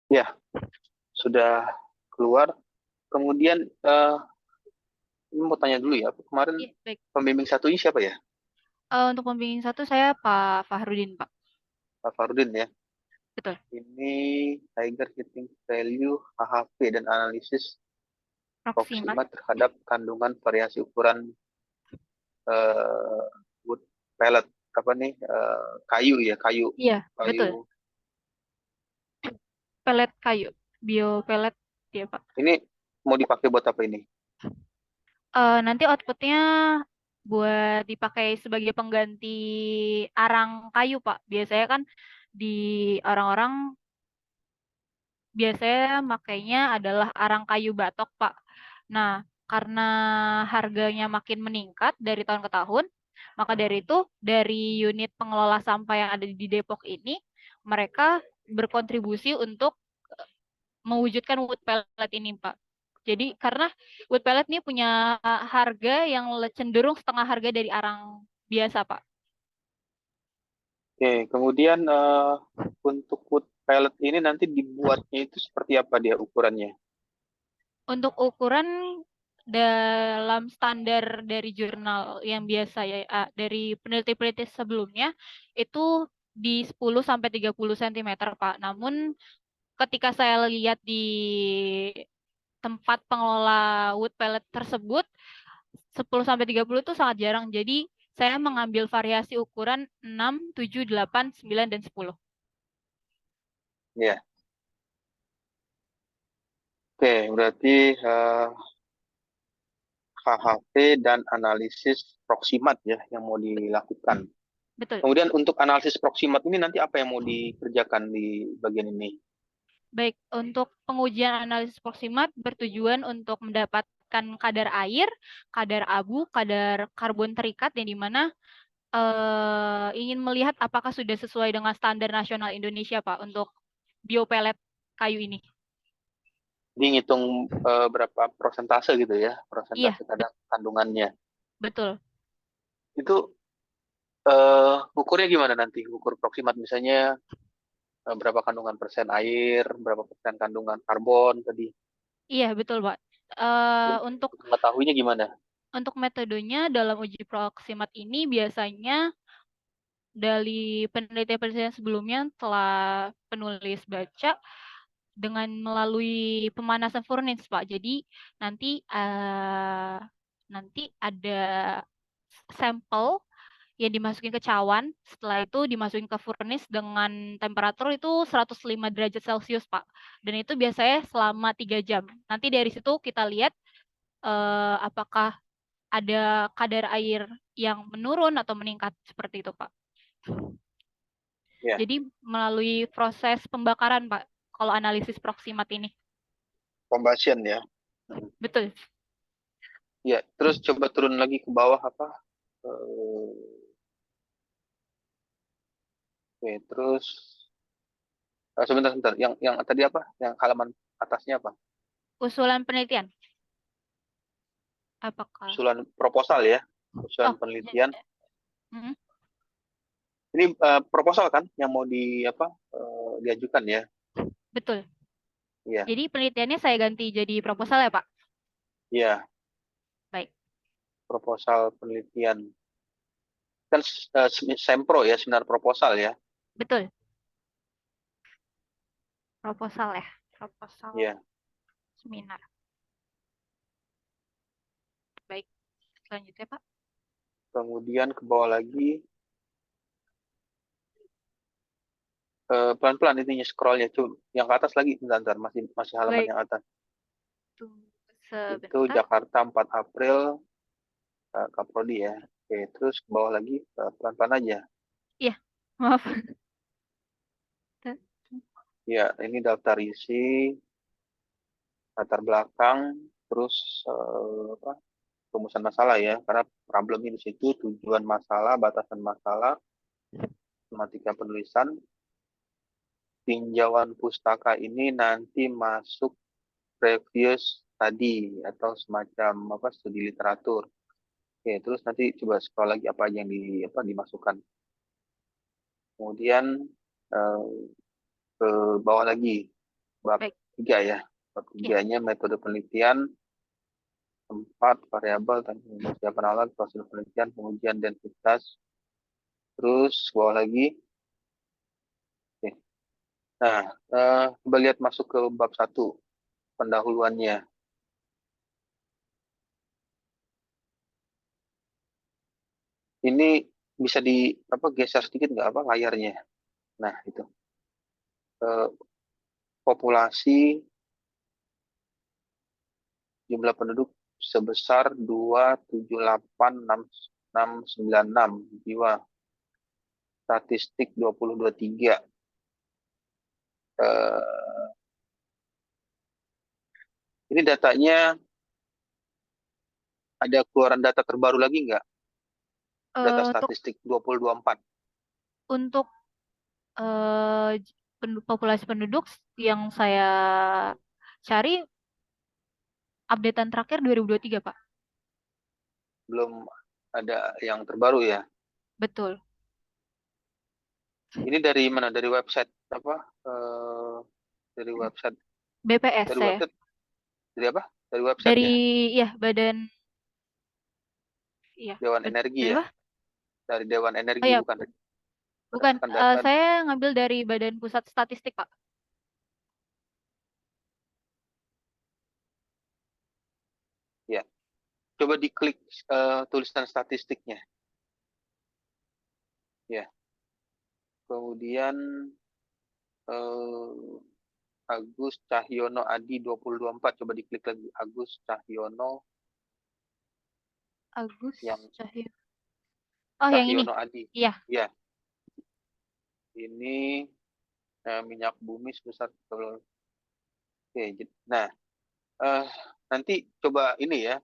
Ya, sudah keluar. Kemudian ini mau tanya dulu ya, kemarin Iya, baik. pembimbing satunya siapa ya? Untuk pembimbing satu saya Pak Fahrudin, Pak. Pak Farudin ya. Betul. Ini Tiger Hitting Value, HHV, dan analisis Proximat. proximat terhadap kandungan variasi ukuran eh, wood pellet. Apa nih? Kayu ya, kayu. Iya, Kayu. betul. Pelet kayu. Bio pelet, ya, Pak. Ini mau dipakai buat apa ini? Nanti outputnya buat dipakai sebagai pengganti arang kayu, Pak. Biasanya kan di orang-orang biasanya makainya adalah arang kayu batok, Pak. Nah, karena harganya makin meningkat dari tahun ke tahun, maka dari itu dari unit pengelola sampah yang ada di Depok ini, mereka berkontribusi untuk mewujudkan wood pellet ini, Pak. Jadi karena wood pellet ini punya harga yang cenderung setengah harga dari arang biasa, Pak. Oke, kemudian untuk wood pellet ini nanti dibuatnya itu seperti apa dia ukurannya? Untuk ukuran dalam standar dari jurnal yang biasa ya, dari peneliti-peneliti sebelumnya itu di 10 sampai 30 cm, Pak. Namun ketika saya lihat di tempat pengelola wood pellet tersebut 10 sampai 30 itu sangat jarang. Jadi saya mengambil variasi ukuran 6, 7, 8, 9 dan 10. Ya, oke, berarti HHV dan analisis proximat ya yang mau dilakukan. Betul. Kemudian untuk analisis proximat ini nanti apa yang mau dikerjakan di bagian ini? Baik, untuk pengujian analisis proximat bertujuan untuk mendapatkan kadar air, kadar abu, kadar karbon terikat yang dimana ingin melihat apakah sudah sesuai dengan standar nasional Indonesia, Pak, untuk biopelet kayu ini. Dia ngitung berapa persentase gitu ya, Iya, persentase kadar kandungannya. betul. Itu ukurnya gimana nanti? Ukur proximat misalnya berapa kandungan persen air, berapa persen kandungan karbon tadi. Iya, betul, Pak. Untuk Mengetahuinya gimana? metodenya dalam uji proximat ini biasanya dari penelitian-penelitian sebelumnya telah penulis baca dengan melalui pemanasan furnace, Pak. Jadi nanti nanti ada sampel yang dimasukin ke cawan, setelah itu dimasukin ke furnace dengan temperatur itu 105 derajat Celcius, Pak. Dan itu biasanya selama 3 jam. Nanti dari situ kita lihat apakah ada kadar air yang menurun atau meningkat seperti itu, Pak. Ya, Jadi melalui proses pembakaran, Pak, kalau analisis proximat ini. combustion ya. Hmm. Betul. Ya, terus coba turun lagi ke bawah apa? Eh, Oke, terus sebentar sebentar. Yang tadi apa? Yang halaman atasnya apa? Usulan penelitian. Apakah? Usulan proposal ya. Usulan Oh, penelitian. mm, Ini proposal kan yang mau di apa? Diajukan ya. betul. Iya, Jadi penelitiannya saya ganti jadi proposal ya, Pak? iya, Baik, proposal penelitian. Kan sempro ya, seminar proposal ya. betul. Proposal ya. Proposal Iya. seminar. Baik, selanjutnya, Pak. Kemudian ke bawah lagi pelan-pelan intinya scrollnya cuy. Yang ke atas lagi, bentar, bentar, masih masih halaman Baik, yang atas. tunggu Itu sebentar. Jakarta 4 April Kaprodi ya. Oke, terus ke bawah lagi pelan-pelan aja. Iya, maaf. Ya, ini daftar isi, latar belakang, terus apa, rumusan masalah ya. Karena problemnya di situ tujuan masalah, batasan masalah, tematika penulisan, tinjauan pustaka ini nanti masuk previous tadi atau semacam apa studi literatur. Oke, terus nanti coba scroll lagi apa aja yang apa dimasukkan. Kemudian eh, ke bawah lagi bab Baik. 3 ya. Bab 3-nya metode penelitian, tempat, variabel, dan persiapan alat, proses penelitian, pengujian densitas. Terus bawah lagi. Oke. Nah, coba lihat masuk ke bab 1, pendahuluannya. Ini bisa geser sedikit nggak layarnya. Nah, itu. Populasi jumlah penduduk sebesar 278.696 jiwa. Statistik 2023. Ini datanya ada keluaran data terbaru lagi nggak? Data Untuk statistik 2024. untuk populasi penduduk yang saya cari updatean terakhir 2023, Pak. Belum ada yang terbaru ya. Betul. Ini dari mana? Dari website apa? Dari website. BPS Dari saya. website. Dari apa? Dari website Dari ya. badan Dewan Energi dari ya. apa? Dari Dewan Oh Energi ya, bukan. bukan. Berdasarkan data. Saya ngambil dari Badan Pusat Statistik, Pak. Ya. Coba diklik tulisan statistiknya. Ya. Kemudian Agus Cahyono Adi 2024. Coba diklik lagi. Agus Cahyono. Agus Yang Cahyo. Oh, yang ini. Cahyono Adi. Iya. Ya. Ini minyak bumi sebesar. Oke. Nah, nanti coba ini ya.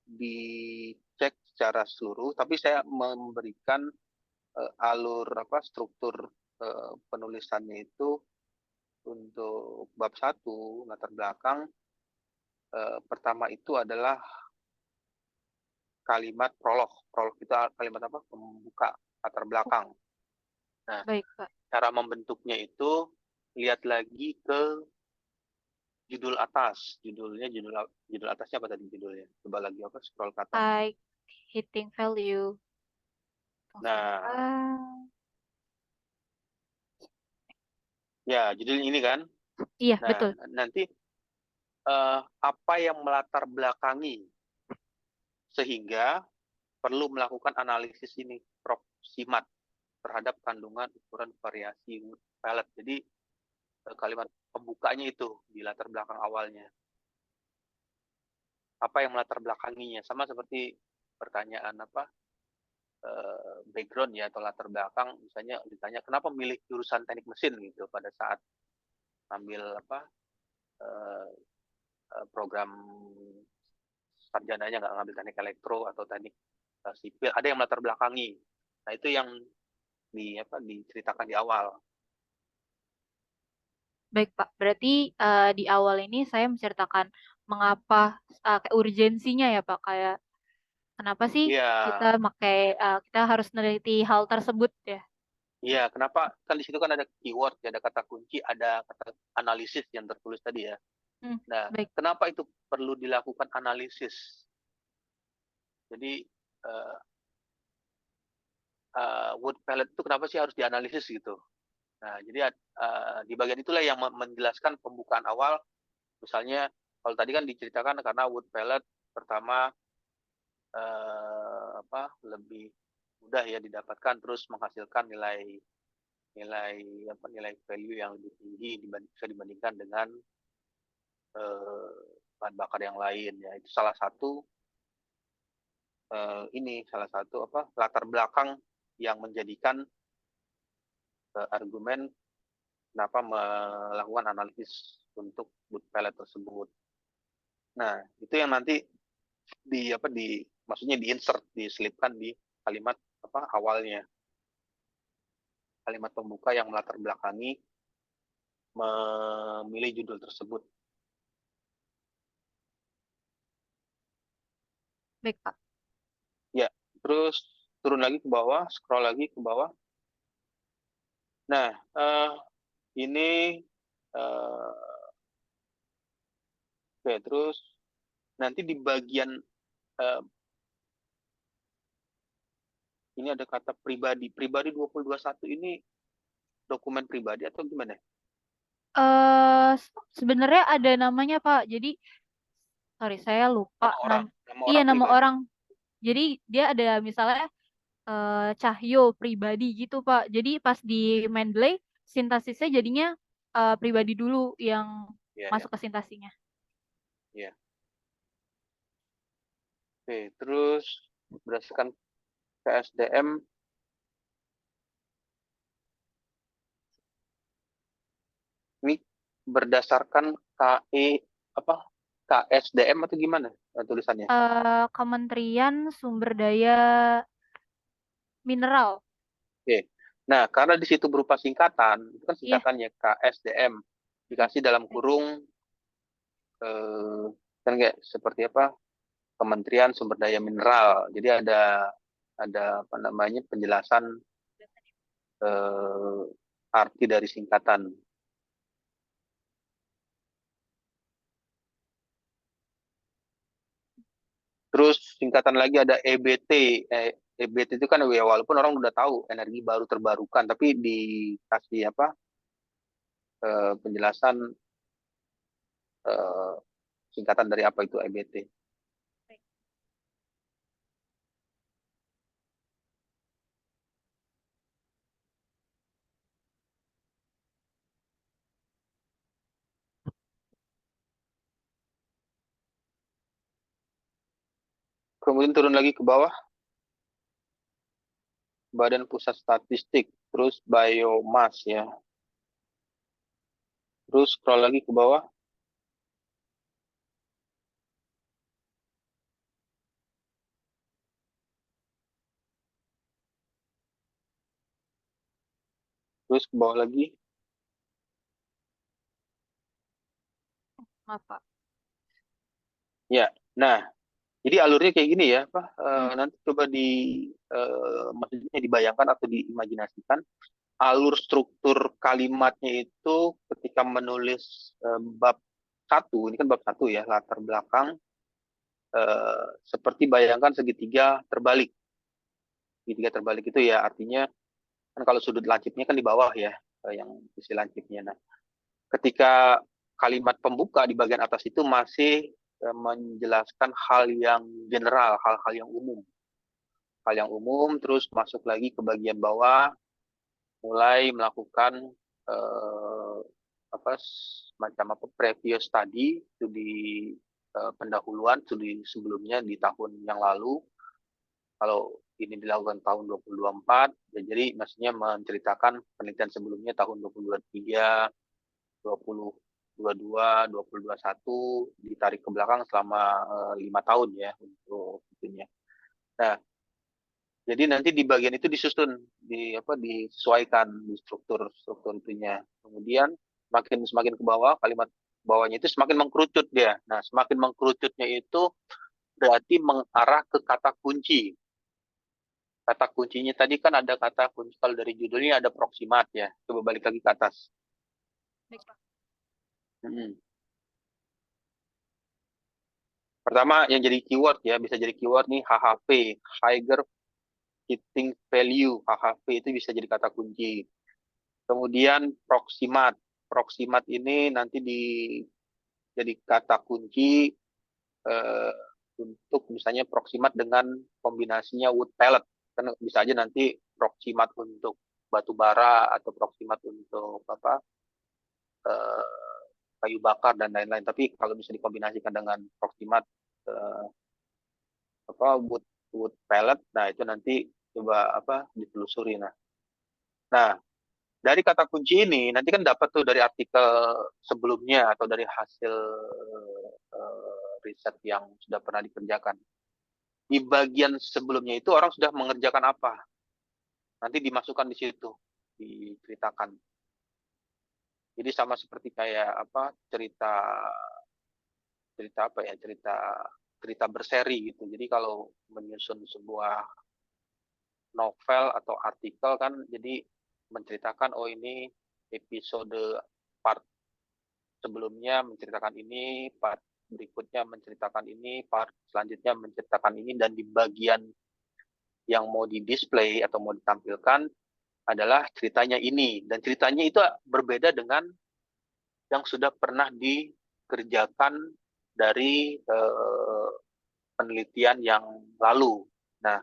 Dicek secara seluruh. Tapi saya memberikan alur struktur penulisannya itu untuk bab 1 latar belakang. Pertama itu adalah kalimat prolog. Prolog itu kalimat apa? Pembuka latar belakang. Nah, Baik, Pak. cara membentuknya itu lihat lagi ke judul atas. Judul atasnya apa tadi judulnya? Coba lagi scroll ke atas. High hitting value. Nah, ya judul ini kan. Iya, Nah, betul. nanti apa yang melatar belakangi sehingga perlu melakukan analisis ini proximat terhadap kandungan ukuran variasi Wood pellet. Jadi kalimat pembukanya itu di latar belakang awalnya. Apa yang melatar belakanginya? Sama seperti pertanyaan background ya atau latar belakang, misalnya ditanya kenapa milih jurusan teknik mesin gitu pada saat ambil program sarjananya nggak ngambil teknik elektro atau teknik sipil, ada yang melatar belakangi. Nah itu yang diceritakan di awal. Baik, Pak. Berarti di awal ini saya menceritakan mengapa urgensinya ya, Pak. Kayak kenapa sih Iya, kita harus meneliti hal tersebut ya? iya. Kenapa? Kan di situ kan ada keyword, ada kata kunci, ada kata analisis yang tertulis tadi ya. Nah, Baik. kenapa itu perlu dilakukan analisis? Jadi wood pellet itu kenapa sih harus dianalisis gitu? Nah, jadi di bagian itulah yang menjelaskan pembukaan awal. Misalnya, kalau tadi kan diceritakan karena wood pellet pertama lebih mudah ya didapatkan, terus menghasilkan nilai value yang lebih tinggi bisa dibandingkan dengan bahan bakar yang lain ya. Itu salah satu latar belakang yang menjadikan argumen kenapa melakukan analisis untuk wood pellet tersebut. Nah, itu yang nanti maksudnya diinsert, diselipkan di kalimat awalnya. Kalimat pembuka yang melatar belakangi memilih judul tersebut. Baik, Pak. Ya, terus turun lagi ke bawah, scroll lagi ke bawah. Nah, ini Oke, terus nanti di bagian ini ada kata pribadi. Pribadi 2021 ini dokumen pribadi atau gimana? Sebenarnya ada namanya Pak. Jadi sorry saya lupa Nama orang, nama iya orang nama pribadi. orang. Jadi dia ada misalnya Cahyo pribadi gitu Pak. Jadi pas di Mendeley sintasisnya jadinya pribadi dulu yang Ya, ya, masuk ke sintasinya. ya. Oke, terus berdasarkan KSDM ini berdasarkan KE apa KSDM atau gimana tulisannya? Kementerian Sumber Daya Mineral. Oke. Nah, karena di situ berupa singkatan, itu kan Iya. singkatannya KSDM dikasih dalam kurung kan kayak seperti apa? Kementerian Sumber Daya Mineral. Jadi ada apa namanya penjelasan eh, arti dari singkatan. Terus singkatan lagi ada EBT. EBT itu kan ya walaupun orang udah tahu energi baru terbarukan, tapi dikasih apa penjelasan eh, singkatan dari apa itu EBT. Kemudian turun lagi ke bawah, Badan Pusat Statistik, terus biomass ya. Terus scroll lagi ke bawah, terus ke bawah lagi. Maaf Pak. Ya, nah jadi alurnya kayak gini ya, Pak. Hmm. Nanti coba maksudnya dibayangkan atau diimajinasikan alur struktur kalimatnya itu ketika menulis bab satu, ini kan bab satu ya, latar belakang seperti bayangkan segitiga terbalik. Segitiga terbalik itu ya artinya kan kalau sudut lancipnya kan di bawah ya, yang sisi lancipnya. Nah, ketika kalimat pembuka di bagian atas itu masih menjelaskan hal yang general, hal-hal yang umum. Hal yang umum, terus masuk lagi ke bagian bawah, mulai melakukan eh, apa semacam apa previous study, studi pendahuluan, studi sebelumnya di tahun yang lalu. Kalau ini dilakukan tahun 2024, ya jadi maksudnya menceritakan penelitian sebelumnya tahun 2023, 2022, 2021 ditarik ke belakang selama 5 tahun ya untuk itunya. Nah, jadi nanti di bagian itu disusun, disesuaikan di struktur itunya. Kemudian semakin ke bawah, kalimat bawahnya itu semakin mengkerucut dia. Nah, semakin mengkerucutnya itu berarti mengarah ke kata kunci. Kata kuncinya tadi kan ada kata kunci, kalau dari judulnya ada proximat ya. Coba balik lagi ke atas. Baik Pak. Hmm. Pertama yang jadi keyword ya, bisa jadi keyword nih HHV, Higher Hitting Value, HHV itu bisa jadi kata kunci. Kemudian proximat. Proximat ini nanti jadi kata kunci eh, untuk misalnya proximat dengan kombinasinya wood pellet. Kan bisa aja nanti proximat untuk batu bara atau proximat untuk apa kayu bakar dan lain-lain. Tapi kalau bisa dikombinasikan dengan proximat eh, wood wood pellet, nah itu nanti coba ditelusuri. Nah, dari kata kunci ini nanti kan dapat tuh dari artikel sebelumnya atau dari hasil riset yang sudah pernah dikerjakan. Di bagian sebelumnya itu orang sudah mengerjakan apa? Nanti dimasukkan di situ, diceritakan. Jadi sama seperti kayak cerita cerita apa ya cerita cerita berseri gitu. Jadi kalau menyusun sebuah novel atau artikel kan jadi menceritakan oh ini episode part sebelumnya menceritakan ini, part berikutnya menceritakan ini, part selanjutnya menceritakan ini, dan di bagian yang mau di-display atau mau ditampilkan adalah ceritanya ini. Dan ceritanya itu berbeda dengan yang sudah pernah dikerjakan dari penelitian yang lalu. Nah,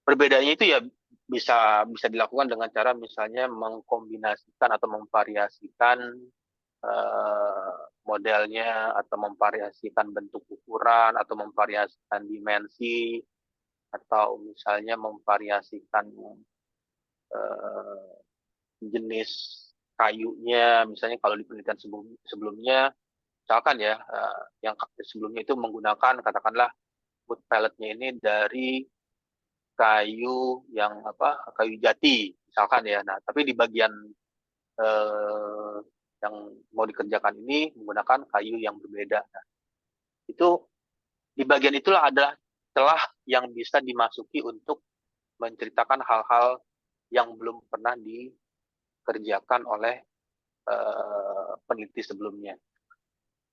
perbedaannya itu ya bisa dilakukan dengan cara misalnya mengkombinasikan atau memvariasikan modelnya, atau memvariasikan bentuk ukuran, atau memvariasikan dimensi, atau misalnya memvariasikan jenis kayunya. Misalnya kalau di penelitian sebelumnya, misalkan ya, yang sebelumnya itu menggunakan katakanlah wood pelletnya ini dari kayu yang kayu jati misalkan ya. Nah, tapi di bagian yang mau dikerjakan ini menggunakan kayu yang berbeda. Nah, itu di bagian itulah adalah celah yang bisa dimasuki untuk menceritakan hal-hal yang belum pernah dikerjakan oleh peneliti sebelumnya.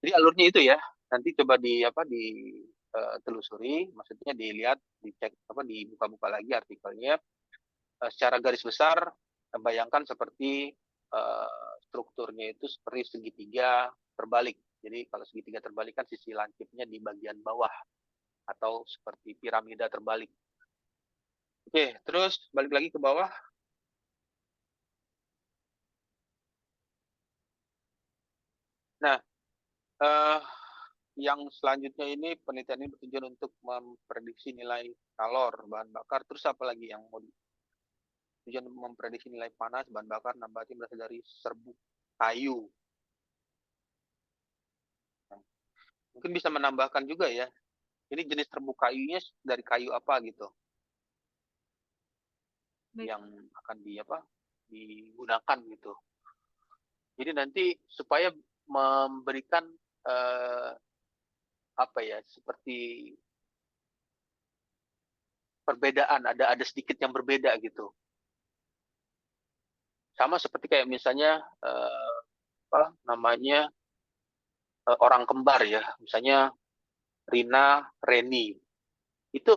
Jadi alurnya itu ya. Nanti coba ditelusuri, maksudnya dilihat, dicek dibuka-buka lagi artikelnya. Secara garis besar, bayangkan seperti strukturnya itu seperti segitiga terbalik. Jadi kalau segitiga terbalik kan sisi lancipnya di bagian bawah, atau seperti piramida terbalik. Oke, terus balik lagi ke bawah. Nah, yang selanjutnya ini penelitian ini bertujuan untuk memprediksi nilai kalor bahan bakar. Terus apa lagi yang mau tujuan memprediksi nilai panas bahan bakar nabati berasal dari serbuk kayu. Nah, mungkin bisa menambahkan juga ya, ini jenis serbuk kayunya dari kayu apa gitu. Baik. Yang akan digunakan gitu. Jadi nanti supaya memberikan seperti perbedaan, ada sedikit yang berbeda gitu. Sama seperti kayak misalnya orang kembar ya, misalnya Rina, Reni, itu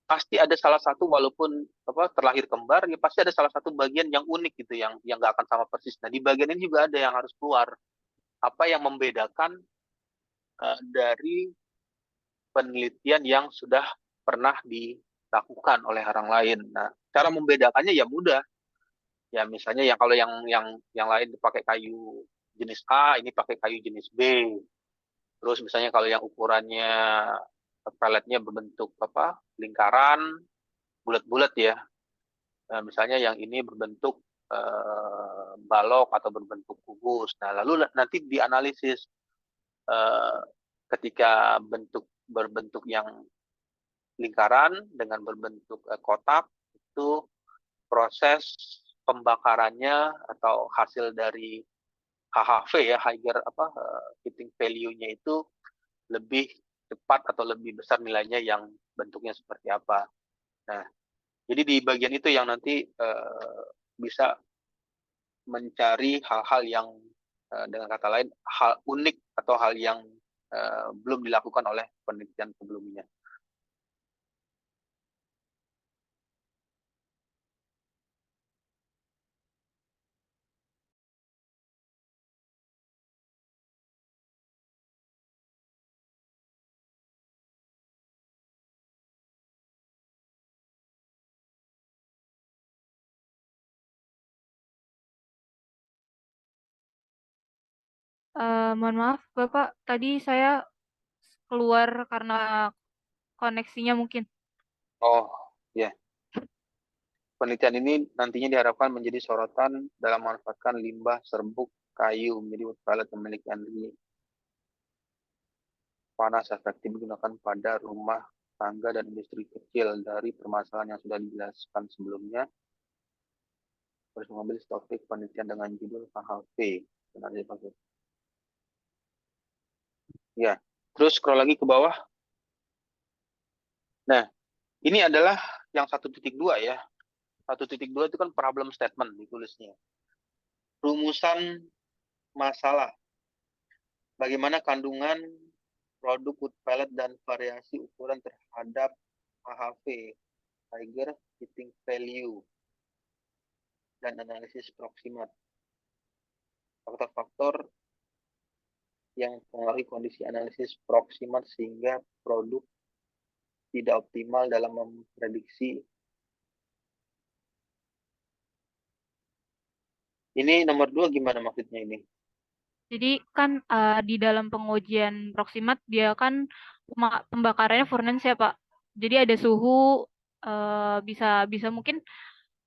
pasti ada salah satu, walaupun terlahir kembar, ya pasti ada salah satu bagian yang unik gitu, yang nggak akan sama persis. Nah, di bagian ini juga ada yang harus keluar, apa yang membedakan dari penelitian yang sudah pernah dilakukan oleh orang lain. Nah, cara membedakannya ya mudah. Ya misalnya kalau yang lain pakai kayu jenis A, ini pakai kayu jenis B. Terus misalnya kalau yang ukurannya pelletnya berbentuk lingkaran, bulat-bulat ya. Nah, misalnya yang ini berbentuk balok atau berbentuk kubus. Nah, lalu nanti dianalisis ketika berbentuk yang lingkaran dengan berbentuk kotak, itu proses pembakarannya atau hasil dari HHV ya, Higher heating value-nya itu lebih cepat atau lebih besar nilainya yang bentuknya seperti apa. Nah, jadi di bagian itu yang nanti bisa mencari hal-hal yang dengan kata lain hal unik atau hal yang belum dilakukan oleh penelitian sebelumnya. Mohon maaf, Bapak, tadi saya keluar karena koneksinya mungkin. Oh, ya. Penelitian ini nantinya diharapkan menjadi sorotan dalam memanfaatkan limbah serbuk kayu menjadi wood pellet memiliki energi panas efektif digunakan pada rumah tangga dan industri kecil. Dari permasalahan yang sudah dijelaskan sebelumnya, harus mengambil topik penelitian dengan judul KHV. Ya, terus scroll lagi ke bawah. Nah, ini adalah yang 1.2 ya. 1.2 itu kan problem statement ditulisnya. Rumusan masalah. bagaimana kandungan produk wood pellet dan variasi ukuran terhadap AHV, Tiger Heating Value, dan analisis proximat. Faktor-faktor yang mempengaruhi kondisi analisis proximat sehingga produk tidak optimal dalam memprediksi. Ini nomor 2 gimana maksudnya ini? Jadi kan di dalam pengujian proximat dia kan pembakarannya furnace ya Pak. Jadi ada suhu bisa bisa mungkin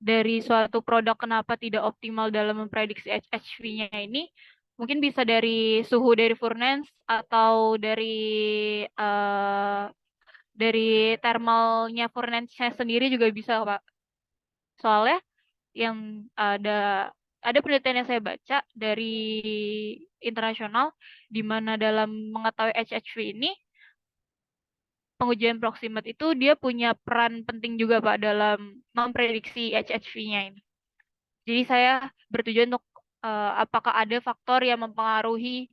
dari suatu produk kenapa tidak optimal dalam memprediksi HHV-nya ini mungkin bisa dari suhu dari furnace atau eh, dari thermalnya furnace-nya sendiri juga bisa Pak. Soalnya yang ada penelitian yang saya baca dari internasional di mana dalam mengetahui HHV ini pengujian proximat itu dia punya peran penting juga Pak dalam memprediksi HHV-nya ini. Jadi saya bertujuan untuk apakah ada faktor yang mempengaruhi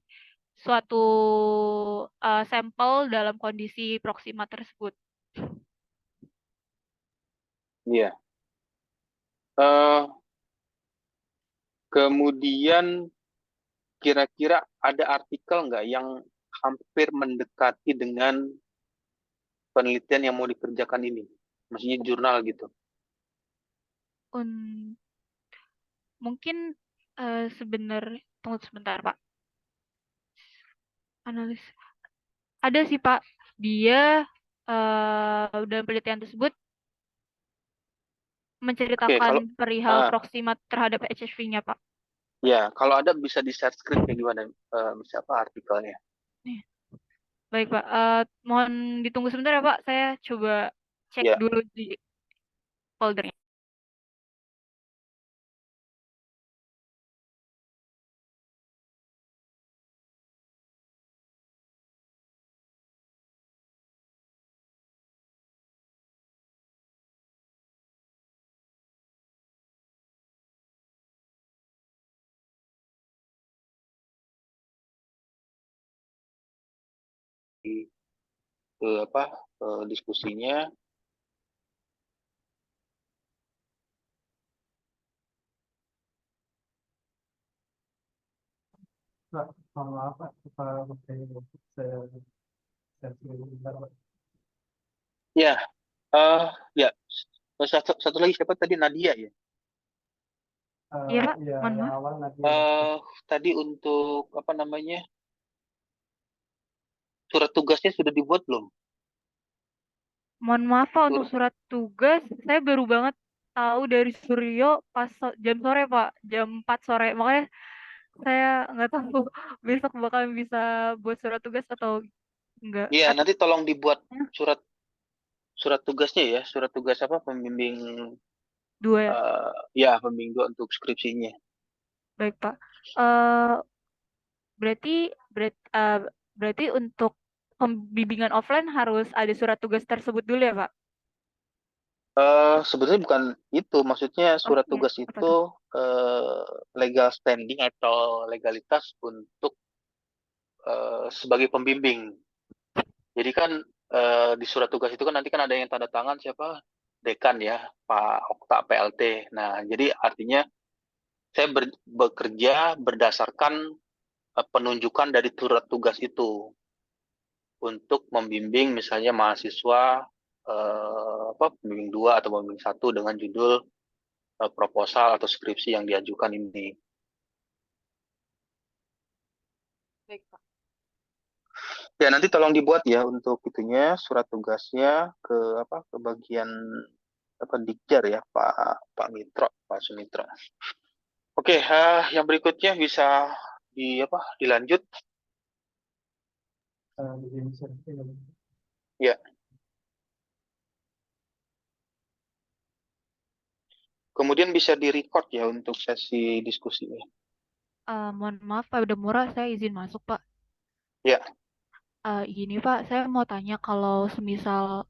suatu sampel dalam kondisi proximat tersebut. Iya. Uh, kemudian kira-kira ada artikel nggak yang hampir mendekati dengan penelitian yang mau dikerjakan ini? Maksudnya jurnal gitu. Un- Mungkin sebenarnya tunggu sebentar Pak. Analis ada sih Pak. Dia dalam penelitian tersebut Oke, menceritakan kalau perihal ah, proximat terhadap HHV-nya Pak. ya, kalau ada bisa di share screen kayak gimana siapa artikelnya? Nih, baik Pak. Mohon ditunggu sebentar ya Pak. Saya coba cek Ya, dulu di foldernya. di apa diskusinya. Pak, mohon maaf Pak, Pak saya Ya, eh ya satu lagi siapa tadi Nadia ya? Iya Pak, ya mohon yang maaf. awal nanti Tadi untuk apa namanya surat tugasnya sudah dibuat belum? Mohon maaf Pak untuk Sur- surat tugas. Saya baru banget tahu dari Suryo pas jam sore Pak, jam 4 sore. Makanya saya nggak tahu besok bakal bisa buat surat tugas atau enggak. Iya, Atau nanti tolong dibuat surat surat tugasnya ya, surat tugas apa pembimbing dua ya. ya pembimbing 2 untuk skripsinya. Baik Pak. Eh berarti eh, berarti untuk pembimbingan offline harus ada surat tugas tersebut dulu ya Pak? Sebenarnya bukan itu, maksudnya Oh surat iya, tugas apa itu tuh? eh, legal standing atau legalitas untuk sebagai pembimbing. Jadi kan di surat tugas itu kan nanti kan ada yang tanda tangan siapa? Dekan ya, Pak Okta PLT. Nah, jadi artinya saya bekerja berdasarkan penunjukan dari surat tugas itu untuk membimbing misalnya mahasiswa apa pembimbing 2 atau pembimbing 1 dengan judul proposal atau skripsi yang diajukan ini. Baik Pak. Ya, nanti tolong dibuat ya untuk itunya surat tugasnya ke apa ke bagian apa Dikjar ya Pak Mitro, Pak Sumitro. Oke, yang berikutnya bisa apa dilanjut di sini. ya. Kemudian bisa di-record ya untuk sesi diskusinya. Mohon maaf Pak, udah murah saya izin masuk Pak. Ya, Gini Pak, saya mau tanya kalau semisal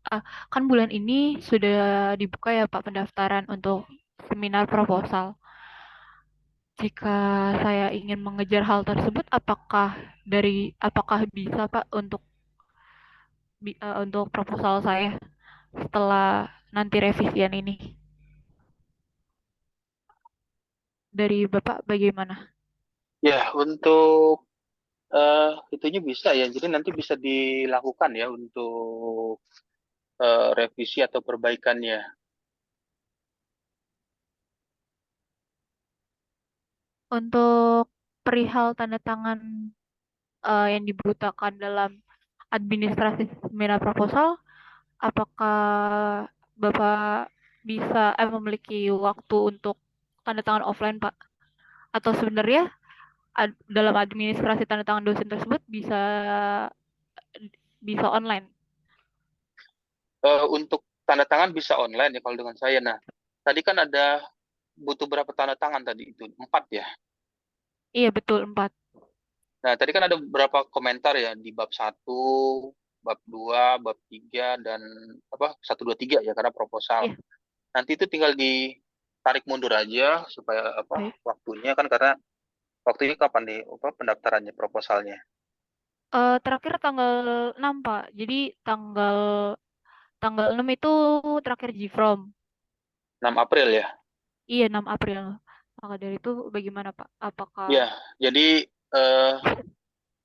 kan bulan ini sudah dibuka ya Pak pendaftaran untuk seminar proposal. Jika saya ingin mengejar hal tersebut, apakah bisa Pak untuk proposal saya setelah nanti revisian ini dari Bapak bagaimana? Ya, untuk itunya bisa ya. Jadi nanti bisa dilakukan ya untuk revisi atau perbaikannya. Untuk perihal tanda tangan yang diberitakan dalam administrasi seminar proposal, apakah Bapak memiliki waktu untuk tanda tangan offline, Pak? Atau sebenarnya dalam administrasi tanda tangan dosen tersebut bisa online? Untuk tanda tangan bisa online ya kalau dengan saya. Nah, tadi kan ada butuh berapa tanda tangan tadi itu? 4 ya. Iya, betul, 4. Nah, tadi kan ada beberapa komentar ya di bab 1, bab 2, bab 3 dan apa 1 2 3 ya karena proposal. Iya, Nanti itu tinggal ditarik mundur aja supaya apa baik. waktunya kan karena waktunya kapan nih apa pendaftarannya proposalnya? Terakhir tanggal 6, Pak. Jadi tanggal tanggal 6 itu terakhir G-From. 6 April ya. Iya, 6 April. Maka dari itu bagaimana, Pak? Apakah Ya, jadi eh,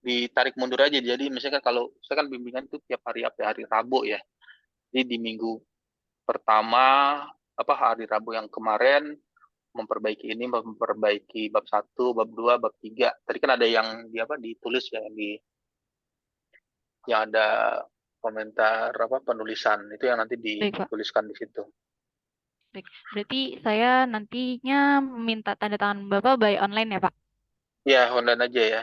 ditarik mundur aja. Jadi misalkan kalau saya kan bimbingan itu tiap hari apa ya, hari Rabu ya. Jadi di minggu pertama apa hari Rabu yang kemarin memperbaiki bab 1, bab 2, bab 3. Tadi kan ada yang di apa ditulis ya yang ada komentar apa penulisan itu yang nanti baik, Pak? dituliskan di situ. Baik. Berarti saya nantinya minta tanda tangan Bapak by online ya, Pak? Ya, online aja ya.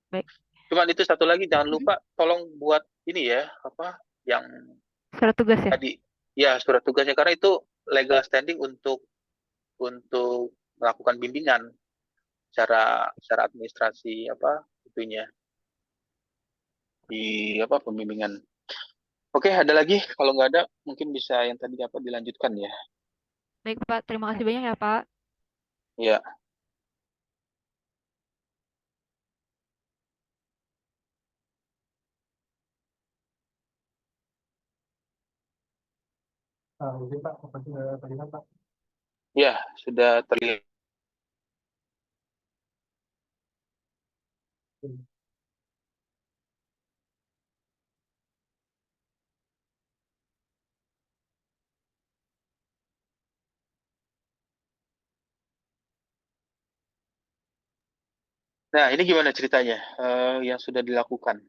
Baik. Cuman itu satu lagi jangan Mhm. lupa tolong buat ini ya apa yang Surat tugas ya? tadi ya surat tugasnya karena itu legal standing untuk melakukan bimbingan secara administrasi apa itunya di apa pembimbingan. Oke, ada lagi? Kalau nggak ada, mungkin bisa yang tadi dapat dilanjutkan ya. Baik, Pak. Terima kasih banyak ya, Pak. Ya, Jadi Pak, apa sudah terlihat Pak? ya sudah terlihat. Nah, ini gimana ceritanya yang sudah dilakukan?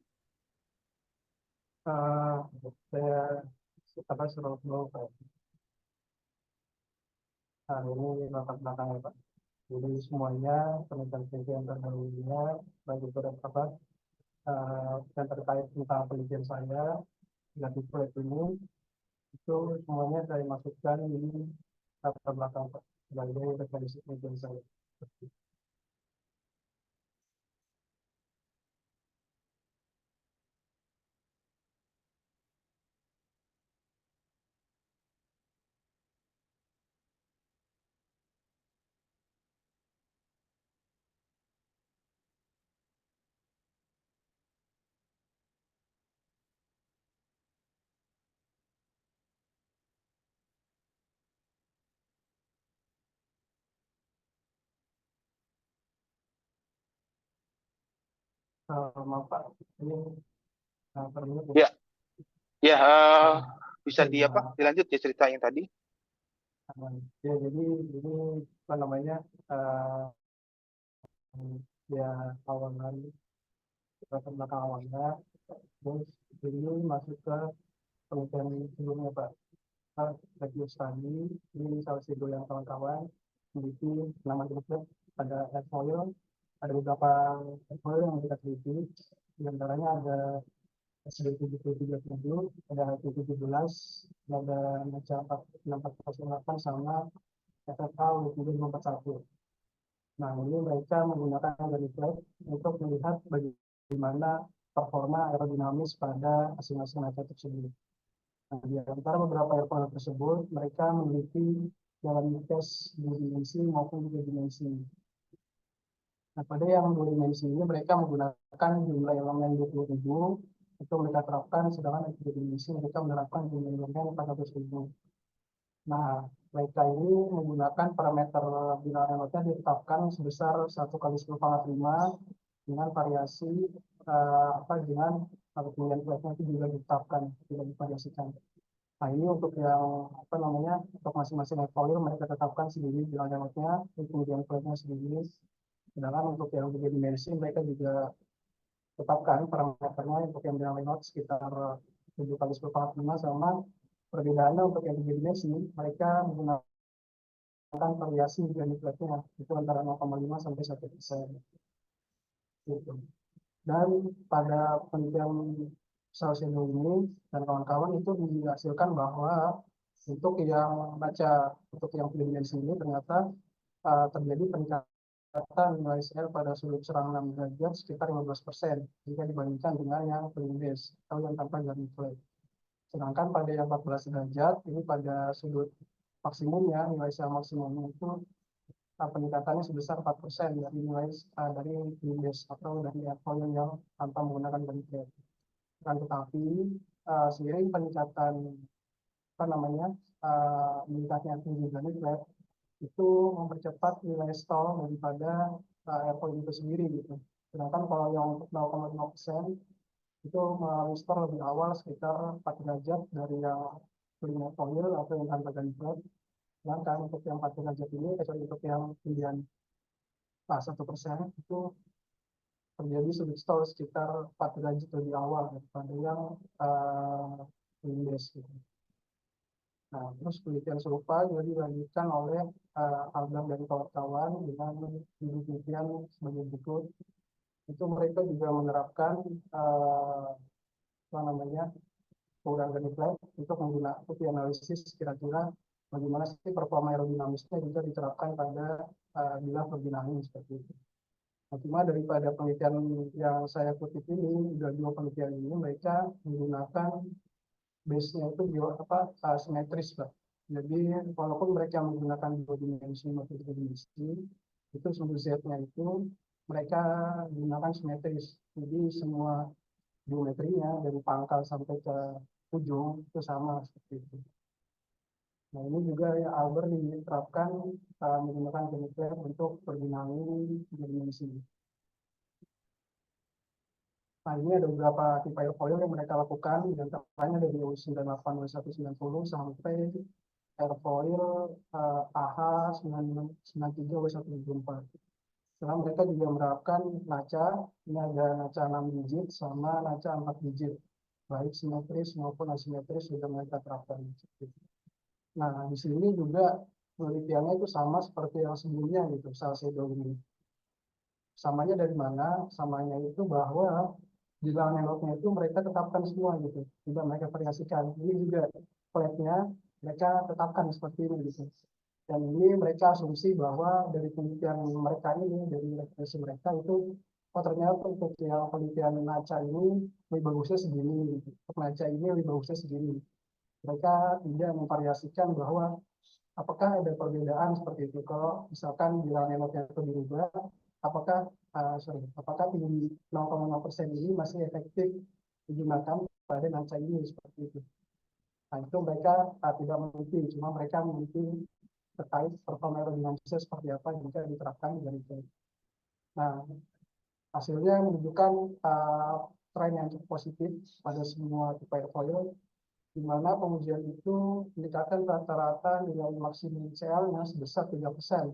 Eh, saya apa suruh dulu Pak. Ini latar belakang ya Pak. Jadi semuanya penelitian terdahulunya bagi beberapa yang terkait tentang penelitian saya dari proyek ini itu semuanya saya masukkan di latar belakang Pak sebagai referensi penelitian saya. Maaf Pak, ini perlu ya. Ya, ya bisa Oke, di apa? Dilanjut ya cerita yang tadi. ya jadi apa namanya eh, ya awalnya latar belakang awalnya terus ini masuk ke penelitian sebelumnya Pak. Review study ini salah satu yang kawan-kawan meneliti nama grup ada airfoil, ada beberapa airfoil yang kita teliti, di antaranya ada SD 7330, ada T17, ada Meca 6408 sama FFA 20541. Nah, ini mereka menggunakan Ganiflex untuk melihat bagaimana performa aerodinamis pada masing-masing meca tersebut. Nah, di antara beberapa airfoil tersebut, mereka meneliti dalam tes dua dimensi maupun tiga dimensi. Nah, pada yang dua dimensi ini mereka menggunakan jumlah elemen 20.000 itu mereka terapkan, sedangkan yang tiga dimensi mereka menerapkan jumlah elemen 400.000. Nah, mereka ini menggunakan parameter bilangan elemennya ditetapkan sebesar 1 kali 10⁵ dengan variasi dengan kemudian kuotanya itu juga ditetapkan, tidak divariasikan. Nah, ini untuk yang untuk masing-masing level mereka tetapkan sendiri bilangan elemennya, kemudian kuotanya sendiri. Sedangkan untuk yang tiga dimensi mereka juga tetapkan parameternya untuk yang bilangan layout sekitar 7 kali 10⁵ sama perbedaannya untuk yang tiga dimensi mereka menggunakan variasi dari platnya itu antara 0,5 sampai 1%. Gitu. Dan pada penelitian Salcedo ini dan kawan-kawan itu dihasilkan bahwa untuk yang tiga dimensi ini ternyata terjadi peningkatan nilai CL pada sudut serang 6 derajat sekitar 15% jika dibandingkan dengan yang plain base atau yang tanpa garis flat. Sedangkan pada yang 14 derajat ini pada sudut maksimumnya nilai CL maksimumnya itu peningkatannya sebesar 4% dari nilai dari plain base atau dari airfoil yang tanpa menggunakan garis flat. Tetapi seiring peningkatan meningkatnya tinggi garis flat itu mempercepat nilai stall daripada airfoil itu sendiri gitu. Sedangkan kalau yang untuk 0,5% itu restore lebih awal sekitar 4 derajat dari yang plain airfoil atau yang tanpa garis flat. Sedangkan untuk yang 4 derajat ini, untuk yang kemudian 1% itu terjadi sudut stall sekitar 4 derajat lebih awal daripada yang plain base gitu. Nah, terus penelitian serupa juga dilanjutkan oleh Albert dan kawan-kawan dengan penelitian sebagai berikut. Itu mereka juga menerapkan penggunaan garis flat untuk menggunakan analisis kira-kira bagaimana sih performa aerodinamisnya juga diterapkan pada bila turbine seperti itu. Nah, cuma daripada penelitian yang saya kutip ini, dua penelitian ini mereka menggunakan base-nya itu simetris, Pak. Jadi walaupun mereka menggunakan dua dimensi maupun tiga dimensi, itu sumber Z-nya itu mereka gunakan simetris. Jadi semua geometrinya dari pangkal sampai ke ujung itu sama seperti itu. Nah, ini juga ya Albert diterapkan menggunakan garis untuk berdinamik tiga dimensi. Nah, ini ada beberapa tipe airfoil yang mereka lakukan, dan antaranya dari U98, W190 sampai airfoil AH93, W174. Setelah mereka juga menerapkan naca, ini ada naca 6 digit sama naca 4 digit, baik simetris maupun asimetris sudah mereka terapkan. Nah, di sini juga penelitiannya itu sama seperti yang sebelumnya gitu, Salcedo ini. Samanya dari mana? Samanya itu bahwa di dalam envelope-nya itu mereka tetapkan semua gitu, tidak mereka variasikan. Ini juga flat-nya mereka tetapkan seperti ini gitu. Dan ini mereka asumsi bahwa dari penelitian mereka ini, dari referensi mereka itu, ternyata untuk yang penelitian naca ini lebih bagusnya segini, gitu. Untuk naca ini lebih bagusnya segini. Mereka tidak memvariasikan bahwa apakah ada perbedaan seperti itu. Kalau misalkan di dalam envelope-nya itu dirubah, apakah tinggi 0,5% ini masih efektif digunakan pada naca ini seperti itu. Nah, itu mereka tidak meneliti, cuma mereka meneliti terkait performa aerodinamisnya seperti apa jika diterapkan dari itu. Nah, hasilnya menunjukkan tren yang cukup positif pada semua tipe airfoil, di mana pengujian itu mendekatkan rata-rata nilai maksimum CL-nya sebesar 3%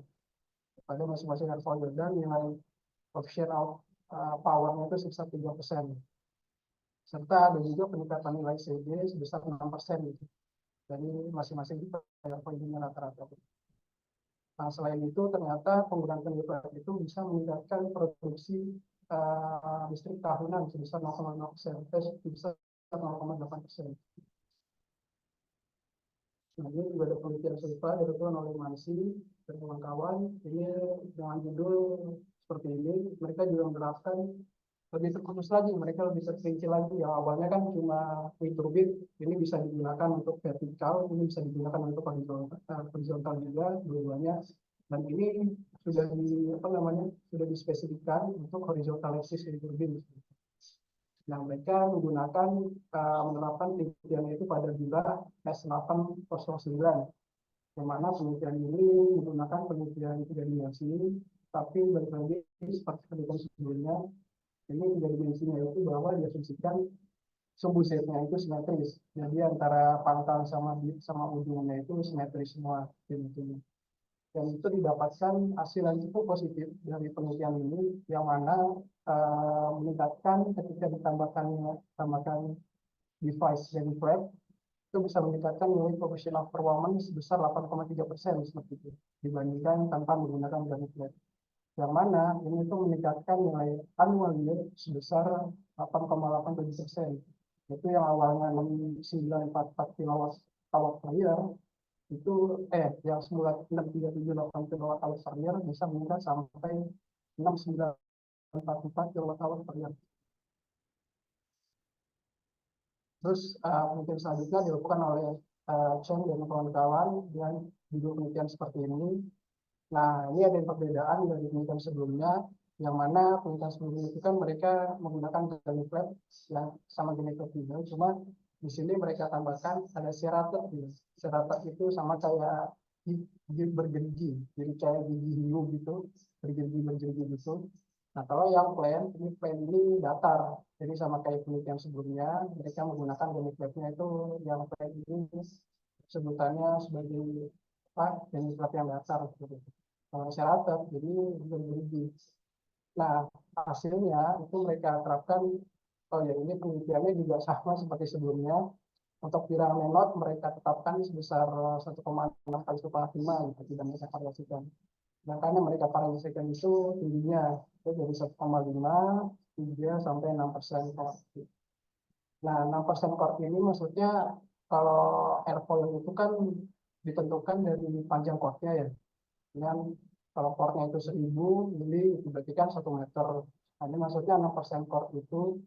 pada masing-masing airfoil, dan nilai coefficient of power-nya itu sebesar 3%. Serta ada juga peningkatan nilai CG sebesar 6% gitu. Jadi masing-masing airfoil ini rata-rata. Nah, selain itu ternyata penggunaan garis itu bisa meningkatkan produksi listrik tahunan sebesar 0,0%, sebesar 0,8%. Nah, ini juga ada penelitian serupa dilakukan oleh Mansi dan kawan-kawan. Ini dengan judul seperti ini, mereka juga menerapkan lebih terkhusus lagi, mereka lebih terperinci lagi. Yang awalnya kan cuma wind turbine, ini bisa digunakan untuk vertikal, ini bisa digunakan untuk horizontal juga, dua-duanya. Dan ini sudah dispesifikkan untuk horizontal axis dari turbin. Nah, mereka menerapkan penelitian itu pada bila S809, yang mana penelitian ini menggunakan penelitian 3 dimensi, tapi balik lagi seperti penelitian sebelumnya, ini 3 dimensinya itu bahwa diasumsikan sumbu Z-nya itu simetris. Jadi antara pangkal sama ujungnya itu simetris semua. Dan itu didapatkan hasil yang cukup positif dari penelitian ini, yang mana meningkatkan ketika ditambahkan device dan flap, itu bisa meningkatkan nilai professional performance sebesar 8,3% seperti itu dibandingkan tanpa menggunakan gun flap. Yang mana ini itu meningkatkan nilai annual yield sebesar 8,87%. Itu yang awalnya 6944 kW per year, itu yang semula 6378 kW per year bisa meningkat sampai 6944 kW per year. Terus penelitian selanjutnya dilakukan oleh Chen dan kawan-kawan dan judul penelitian seperti ini. Nah, ini ada perbedaan dari penelitian sebelumnya, yang mana penelitian sebelumnya itu kan mereka menggunakan gun flap yang sama jenis juga, cuma di sini mereka tambahkan ada serata. Serata itu sama kayak bergerigi, jadi kayak gigi hiu gitu, bergerigi gitu. Nah, kalau yang plan ini datar, jadi sama kayak penelitian sebelumnya, mereka menggunakan gun flapnya itu yang plan ini sebutannya sebagai gun flap yang datar gitu. Serata, jadi bergerigi. Nah, hasilnya itu mereka terapkan, ini penelitiannya juga sama seperti sebelumnya. Untuk viral menot mereka tetapkan sebesar 1,6 kali 1,5 gitu, tidak mereka variasikan. Makanya mereka variasikan itu tingginya itu dari 1,5, 3 sampai 6% core. Nah, 6% core ini maksudnya kalau airfoil itu kan ditentukan dari panjang core-nya ya. Dengan kalau core-nya itu 1000 mili, itu berarti kan 1 meter. Nah, ini maksudnya 6% core itu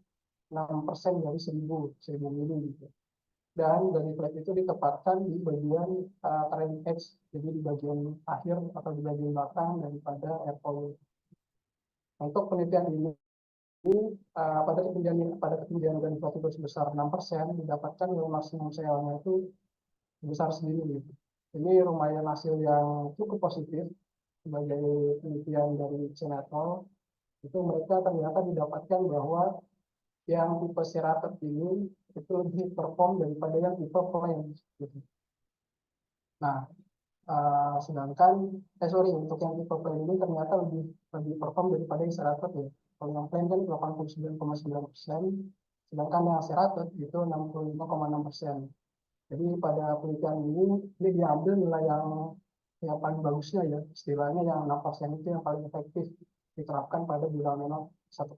6% dari 1000 mili gitu. Dan dari flap itu ditempatkan di bagian trailing edge, jadi di bagian akhir atau di bagian belakang daripada airfoil. Untuk penelitian ini pada ketinggian gun flap itu sebesar 6%, didapatkan nilai maksimum CL-nya itu sebesar segini. Ini lumayan hasil yang cukup positif sebagai penelitian dari Cenatol. Itu mereka ternyata didapatkan bahwa yang tipe Ceratot ini itu lebih perform daripada yang tipe Flame. Gitu. Nah, sedangkan untuk yang tipe Flame ini ternyata lebih perform daripada yang Ceratot ya. Kalau yang Flame kan 89,9%, sedangkan yang Ceratot itu 65,6%. Jadi pada penelitian ini diambil nilai yang paling bagusnya ya, istilahnya yang 6% itu yang paling efektif diterapkan pada viral menot 1,6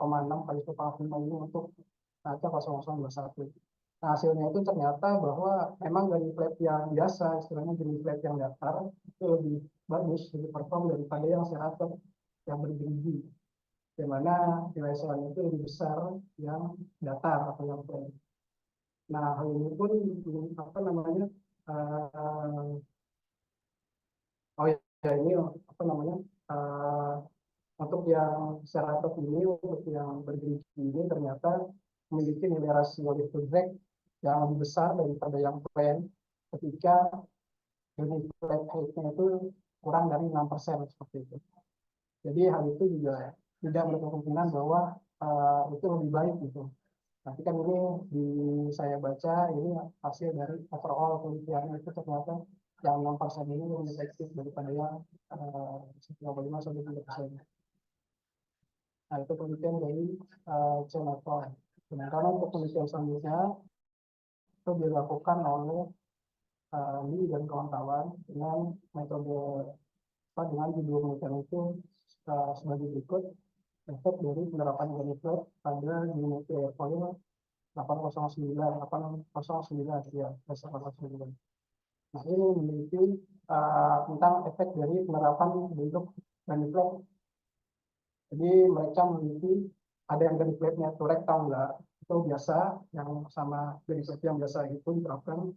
kali 1,5 ini untuk kaca 0021. Nah, hasilnya itu ternyata bahwa memang dari flap yang biasa, istilahnya dari flap yang datar, itu lebih bagus, lebih perform daripada yang Ceratot yang bergerigi. Di mana nilai CL itu lebih besar yang datar atau yang flat. Nah, hal ini pun untuk yang Ceratot ini, untuk yang bergerigi ini ternyata memiliki nilai rasio lift to drag yang lebih besar daripada yang plan ketika unit flat height-nya itu kurang dari 6% seperti itu. Jadi hal itu juga tidak menutup kemungkinan bahwa itu lebih baik gitu. Tapi kan ini saya baca ini hasil dari overall penelitian itu ternyata yang 6% ini lebih efektif daripada yang 1,5 sampai 3%. Nah, itu penelitian dari Cenatol. Sementara untuk penelitian selanjutnya itu dilakukan oleh Lee dan kawan-kawan dengan metode dengan judul penelitian itu sebagai berikut: efek dari penerapan gun flap pada unit airfoil 809 ya, 809. Nah, ini memiliki tentang efek dari penerapan bentuk gun flap. Jadi mereka memiliki ada yang gun flapnya itu rectangular, itu biasa, yang sama gun flap yang biasa itu diterapkan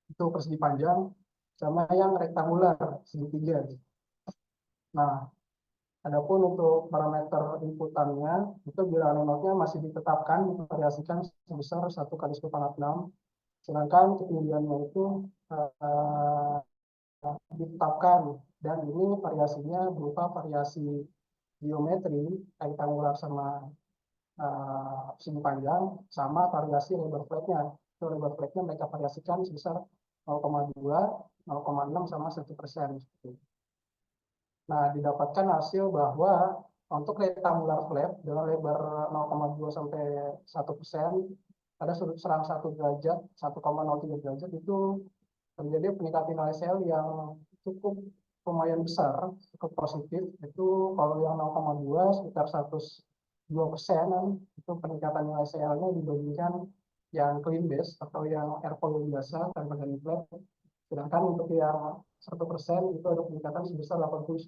itu persegi panjang, sama yang rektangular segitiga. Nah, Adapun untuk parameter inputannya, itu bilangan remote-nya masih ditetapkan, divariasikan sebesar 1 kali 10⁻⁶. Sedangkan ketinggiannya itu ditetapkan, dan ini variasinya berupa variasi geometri, rektangular sama segi panjang, sama variasi lebar flatnya. Itu lebar flatnya mereka variasikan sebesar 0,2, 0,6 sama 1%. Nah, didapatkan hasil bahwa untuk rectangular flat dengan lebar 0,2 sampai 1%, pada sudut serang 1 derajat, 1,03 derajat itu terjadi peningkatan nilai sel yang cukup lumayan besar, cukup positif. Itu kalau yang 0,2 sekitar 102%, itu peningkatan nilai selnya dibandingkan yang clean base atau yang airfoil biasa tanpa dari flat. Sedangkan untuk yang 1% itu ada peningkatan sebesar 89%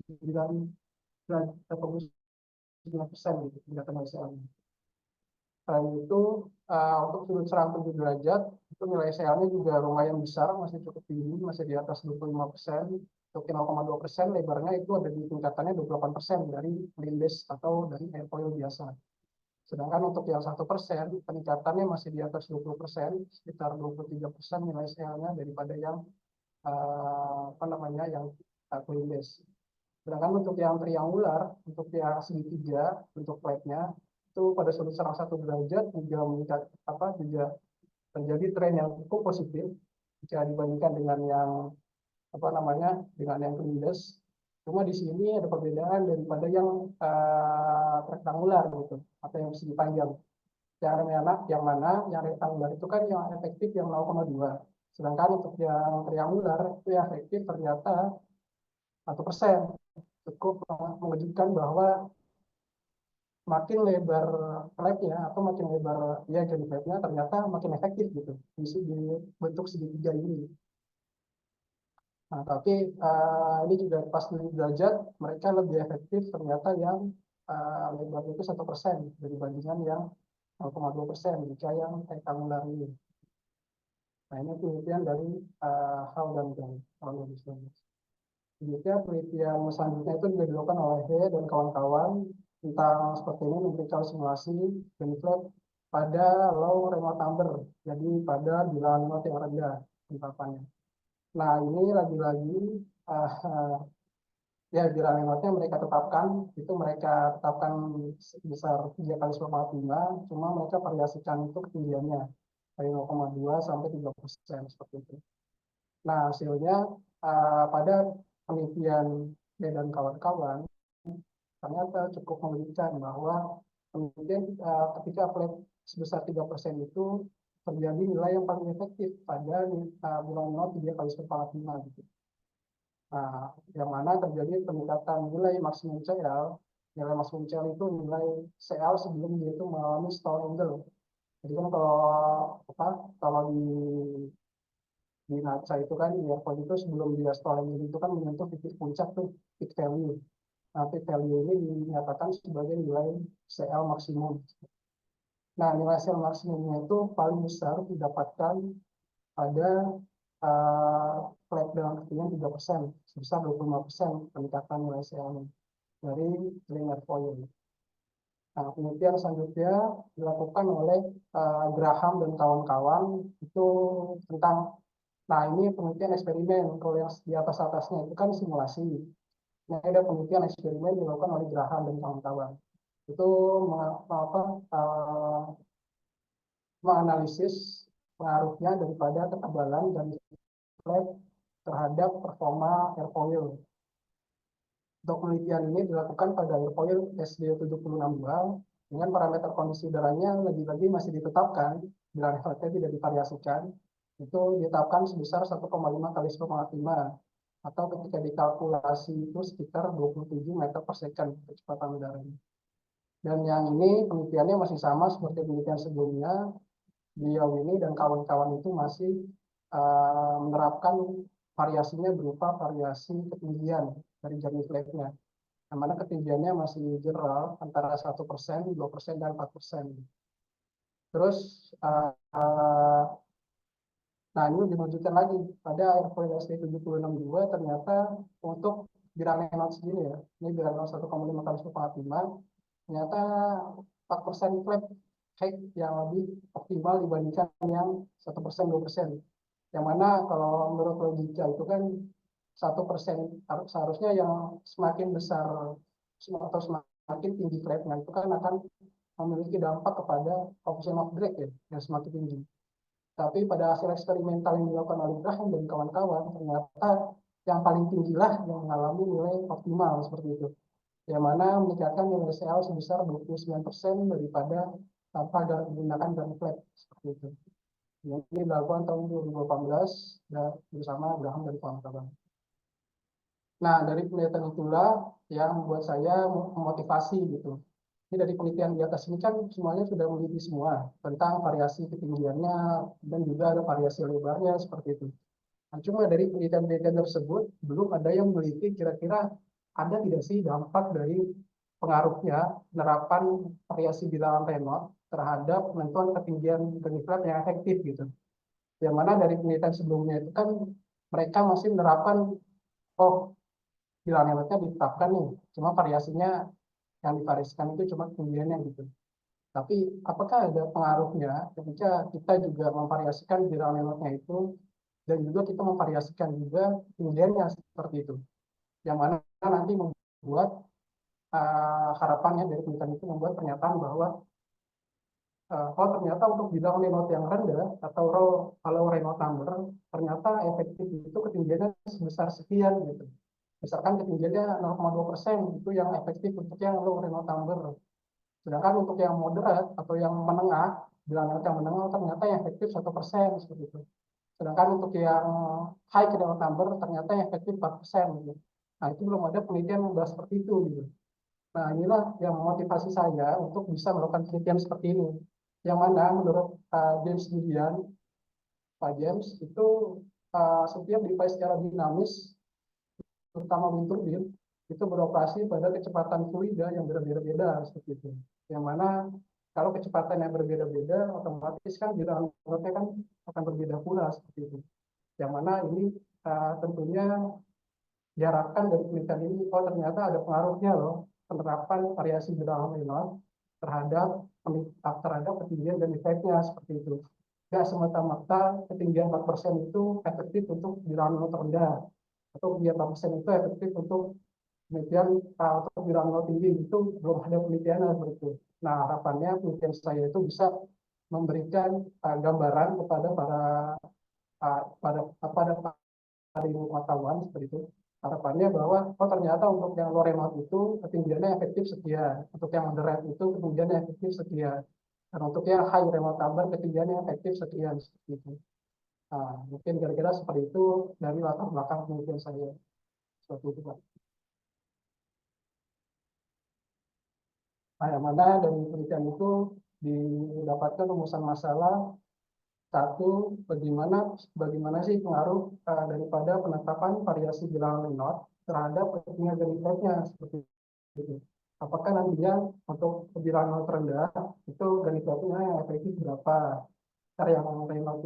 gitu, peningkatan nilai selnya. Selain itu, untuk sudut serang 7 derajat, itu nilai CL-nya juga lumayan besar, masih cukup tinggi, masih di atas 25%. Untuk 0,2%, lebarnya itu ada di tingkatannya 28% dari clean base atau dari airfoil biasa. Sedangkan untuk yang 1%, peningkatannya masih di atas 20%, sekitar 23% nilai CL-nya daripada yang yang clean base. Sedangkan untuk yang triangular, untuk yang segitiga, untuk flatnya, itu pada sudut serang 1 derajat juga meningkat juga terjadi tren yang cukup positif jika dibandingkan dengan yang dengan yang clean base. Cuma di sini ada perbedaan daripada yang rektangular gitu, atau yang segi panjang. Yang mana yang rektangular itu kan yang efektif yang 0,2. Sedangkan untuk yang triangular itu yang efektif ternyata 1%. Cukup mengejutkan bahwa makin lebar flapnya atau makin lebar jadi flapnya ternyata makin efektif gitu di bentuk segitiga ini. Nah, tapi ini juga pas 7 derajat mereka lebih efektif ternyata yang lebarnya itu 1% dibandingkan yang 0,2% jika yang rektangular ini. Nah, ini penelitian dari Hall dan Gang tahun 2019. Selanjutnya penelitian selanjutnya itu juga dilakukan oleh He dan kawan-kawan tentang seperti ini, memberikan simulasi benefit pada low remote number, jadi pada bilangan remote yang rendah penerapannya. Nah, ini lagi-lagi bilangan remote-nya mereka tetapkan, itu mereka tetapkan sebesar 3 kali 10⁻⁵, cuma mereka variasikan itu ketinggiannya dari 0,2 sampai 3% seperti itu. Nah, hasilnya pada penelitian He dan kawan-kawan ternyata cukup mengejutkan bahwa kemudian ketika flat sebesar 3% itu terjadi nilai yang paling efektif pada bilangan 3 kali 10⁻⁵ gitu. Nah, yang mana terjadi peningkatan nilai maksimum CL. Nilai maksimum CL itu nilai CL sebelum dia itu mengalami stall angle. Jadi kan kalau di NACA itu kan di airport itu sebelum dia stall angle itu kan menyentuh titik puncak tuh, peak value. Nah, peak value ini dinyatakan sebagai nilai CL maksimum. Nah, nilai CL maksimumnya itu paling besar didapatkan pada flat dengan ketinggian 3%, sebesar 25% peningkatan nilai CL dari linear foil. Nah, penelitian selanjutnya dilakukan oleh Graham dan kawan-kawan itu tentang, nah ini penelitian eksperimen, kalau yang di atasnya itu kan simulasi. Nah, ada penelitian eksperimen dilakukan oleh Graham dan kawan-kawan. Itu menganalisis pengaruhnya daripada ketebalan dan flat terhadap performa airfoil. Untuk penelitian ini dilakukan pada airfoil SD762 dengan parameter kondisi udaranya lagi-lagi masih ditetapkan, bila flatnya tidak divariasikan, itu ditetapkan sebesar 1,5 kali 10⁻⁵, atau ketika dikalkulasi itu sekitar 27 meter per second kecepatan udaranya. Dan yang ini penelitiannya masih sama seperti penelitian sebelumnya. Beliau ini dan kawan-kawan itu masih menerapkan variasinya berupa variasi ketinggian dari jernih flatnya. Yang mana ketinggiannya masih general antara 1%, 2%, dan 4%. Terus, nah ini dilanjutkan lagi pada airfoil SD762 ternyata untuk bilangan not segini ya, ini bilangan 1,5 kali 1,5, ternyata 4% flat height yang lebih optimal dibandingkan yang 1%, 2%. Yang mana kalau menurut logika itu kan 1% seharusnya yang semakin besar atau semakin tinggi flatnya itu kan akan memiliki dampak kepada coefficient of drag ya, yang semakin tinggi. Tapi pada hasil eksperimental yang dilakukan oleh Graham dan kawan-kawan, ternyata yang paling tinggi lah yang mengalami nilai optimal seperti itu. Yang mana meningkatkan nilai CL sebesar 29% daripada tanpa menggunakan gun flat seperti itu. Ini dilakukan tahun 2018 dan bersama Graham dan kawan-kawan. Nah, dari penelitian itulah yang membuat saya memotivasi gitu. Ini dari penelitian di atas ini kan semuanya sudah meneliti semua tentang variasi ketinggiannya dan juga ada variasi lebarnya seperti itu. Nah, cuma dari penelitian-penelitian tersebut belum ada yang meneliti kira-kira ada tidak sih dampak dari pengaruhnya penerapan variasi bilangan Reynolds terhadap penentuan ketinggian granit yang efektif gitu. Yang mana dari penelitian sebelumnya itu kan mereka masih menerapkan oh bilangan Reynolds-nya ditetapkan nih, cuma variasinya yang divariasikan itu cuma ketinggiannya gitu. Tapi apakah ada pengaruhnya ketika kita juga memvariasikan bilangan Reynolds-nya itu dan juga kita memvariasikan juga ketinggiannya seperti itu. Yang mana nanti membuat harapannya dari penelitian itu membuat pernyataan bahwa oh ternyata untuk bidang Reynolds yang rendah atau kalau Reynolds number ternyata efektif itu ketinggiannya sebesar sekian gitu. Misalkan ketinggiannya 0,2% itu yang efektif untuk yang low Reynolds number. Sedangkan untuk yang moderat atau yang menengah, bilang yang menengah ternyata yang efektif 1% seperti itu. Sedangkan untuk yang high Reynolds number ternyata yang efektif 4%. Gitu. Nah itu belum ada penelitian yang sudah seperti itu. Gitu. Nah inilah yang memotivasi saya untuk bisa melakukan penelitian seperti ini. Yang mana menurut James Gideon, Pak James itu setiap device secara dinamis, terutama wind turbine, itu beroperasi pada kecepatan fluida yang berbeda-beda seperti itu. Yang mana kalau kecepatan yang berbeda-beda, otomatis kan bilangannya kan akan berbeda pula seperti itu. Yang mana ini tentunya diharapkan dari penelitian ini, oh ternyata ada pengaruhnya loh penerapan variasi bilangan Reynolds terhadap ketinggian dan efeknya seperti itu. Tidak semata-mata ketinggian 4% itu efektif untuk bilangan rendah atau ketinggian 4% itu efektif untuk kemudian untuk bilangan tinggi itu belum ada penelitian seperti itu. Nah harapannya penelitian saya itu bisa memberikan gambaran kepada para ilmu pengetahuan seperti itu. Harapannya bahwa oh ternyata untuk yang low Reynolds itu ketinggiannya efektif sekian, untuk yang moderate itu ketinggiannya efektif sekian, dan untuk yang high Reynolds number ketinggiannya efektif sekian seperti itu. Nah, mungkin kira-kira seperti itu dari latar belakang penelitian saya seperti itu Pak. Nah, yang mana dari penelitian itu didapatkan rumusan masalah satu, bagaimana sih pengaruh daripada penetapan variasi bilangan Reynolds terhadap ketinggian granitnya seperti itu. Apakah nantinya untuk bilangan terendah itu granitnya yang efektif berapa? Ntar yang Reynolds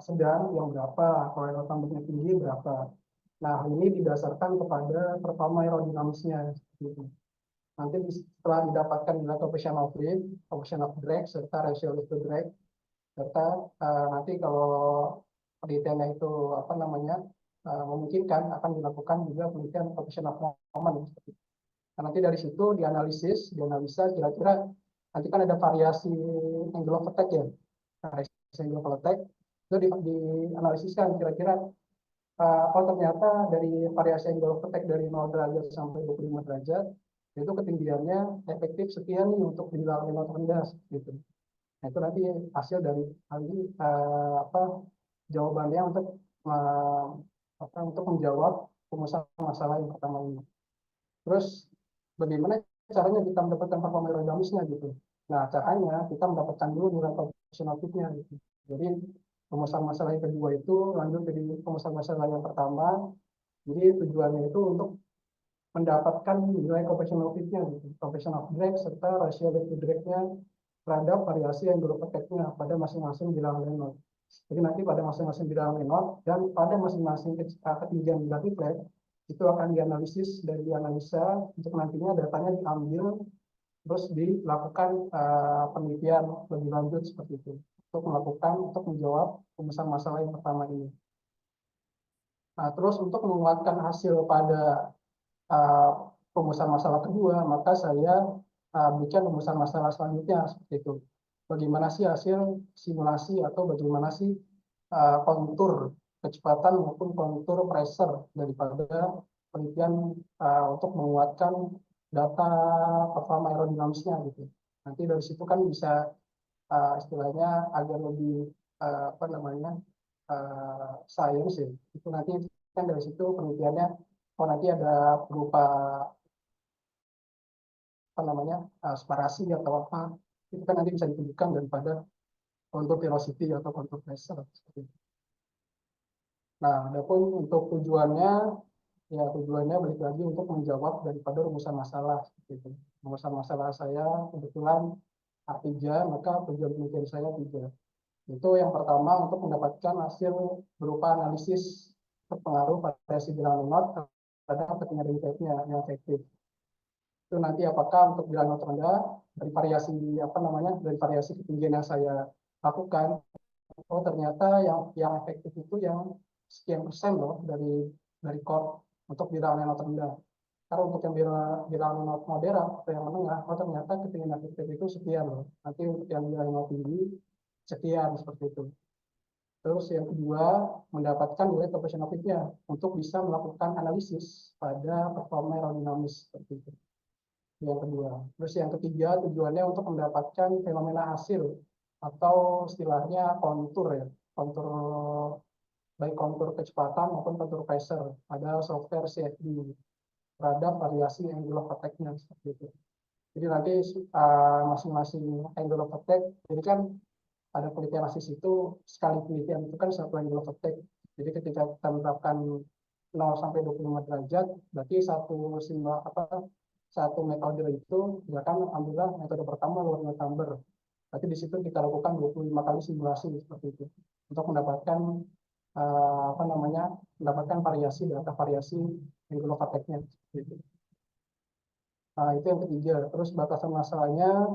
sedang yang berapa? Kalau Reynolds tambahnya tinggi berapa? Nah, ini didasarkan kepada performa aerodinamisnya seperti itu. Nanti setelah didapatkan nilai coefficient of lift, coefficient of drag, serta ratio lift to drag, serta nanti kalau penelitiannya itu apa namanya memungkinkan akan dilakukan juga penelitian coefficient of moment. Nah, nanti dari situ dianalisa kira-kira nanti kan ada variasi angle of attack ya. Variasi angle of attack itu dianalisiskan kira-kira oh ternyata dari variasi angle of attack dari 0 derajat sampai 25 derajat itu ketinggiannya efektif sekian nih untuk di dalam rendah gitu. Nah, itu nanti hasil dari hal ini jawabannya untuk menjawab permasalahan masalah yang pertama ini. Terus bagaimana caranya kita mendapatkan performa aerodinamisnya gitu. Nah, caranya kita mendapatkan dulu nilai coefficient of lift-nya gitu. Jadi permasalahan masalah yang kedua itu lanjut dari permasalahan masalah yang pertama. Jadi tujuannya itu untuk mendapatkan nilai coefficient of lift-nya gitu. Coefficient of drag serta rasio lift to drag-nya terhadap variasi yang attack-nya pada masing-masing bilangan Reynolds. Jadi nanti pada masing-masing bilangan Reynolds dan pada masing-masing ketinggian gravity flat itu akan dianalisis dan dianalisa untuk nantinya datanya diambil terus dilakukan penelitian lebih lanjut seperti itu untuk menjawab rumusan masalah yang pertama ini. Nah, terus untuk menguatkan hasil pada rumusan masalah kedua, maka saya bikin rumusan masalah selanjutnya seperti itu. Bagaimana sih hasil simulasi atau bagaimana sih kontur kecepatan maupun kontur pressure daripada penelitian untuk menguatkan data performa aerodinamisnya gitu. Nanti dari situ kan bisa istilahnya agak lebih apa namanya sains ya. Itu nanti kan dari situ penelitiannya nanti ada berupa apa namanya separasi atau apa itu kan nanti bisa ditunjukkan daripada kontur velocity atau kontur pressure seperti itu. Nah, adapun untuk tujuannya ya tujuannya balik lagi untuk menjawab daripada rumusan masalah seperti itu. Rumusan masalah saya kebetulan A3, maka tujuan penelitian saya 3. Itu yang pertama untuk mendapatkan hasil berupa analisis berpengaruh pada si bilangan not terhadap ketinggian defeknya yang efektif. Itu nanti apakah untuk bilangan not rendah dari variasi apa namanya dari variasi ketinggian yang saya lakukan, oh ternyata yang efektif itu yang sekian persen loh dari core untuk bilangan not rendah. Karena untuk yang bilangan not moderat atau yang menengah, oh ternyata ketinggian efektif itu sekian loh. Nanti untuk yang bilangan not tinggi sekian seperti itu. Terus yang kedua, mendapatkan nilai proporsionalitasnya untuk bisa melakukan analisis pada performa aerodinamis seperti itu. Yang kedua. Terus yang ketiga, tujuannya untuk mendapatkan fenomena hasil atau istilahnya kontur ya, kontur baik kontur kecepatan maupun kontur pressure pada software CFD terhadap variasi angle of attack-nya seperti itu. Jadi nanti masing-masing angle of attack, jadi kan ada penelitian ASIS itu sekali penelitian itu kan satu angle of attack. Jadi ketika kita menerapkan 0 sampai 25 derajat, berarti satu metode itu misalkan ambillah metode pertama lower number. Berarti di situ kita lakukan 25 kali simulasi seperti itu untuk mendapatkan mendapatkan variasi data variasi angle of attack-nya gitu. Nah, itu yang ketiga. Terus batasan masalahnya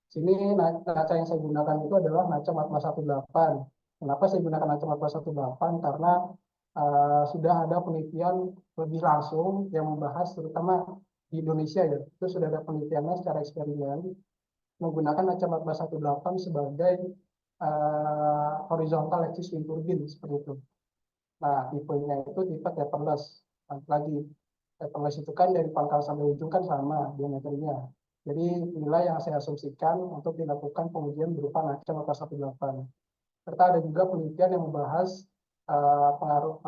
sini NACA yang saya gunakan itu adalah NACA 1418. Kenapa saya gunakan NACA 1418? Karena sudah ada penelitian lebih langsung yang membahas terutama di Indonesia ya. Itu sudah ada penelitiannya secara eksperimen menggunakan NACA 1418 sebagai horizontal axis wind turbine seperti itu. Nah, tipenya itu tipe taperless. Lagi, taperless itu kan dari pangkal sampai ujung kan sama diameternya. Jadi nilai yang saya asumsikan untuk dilakukan pengujian berupa NACA 1418. Serta ada juga penelitian yang membahas pengaruh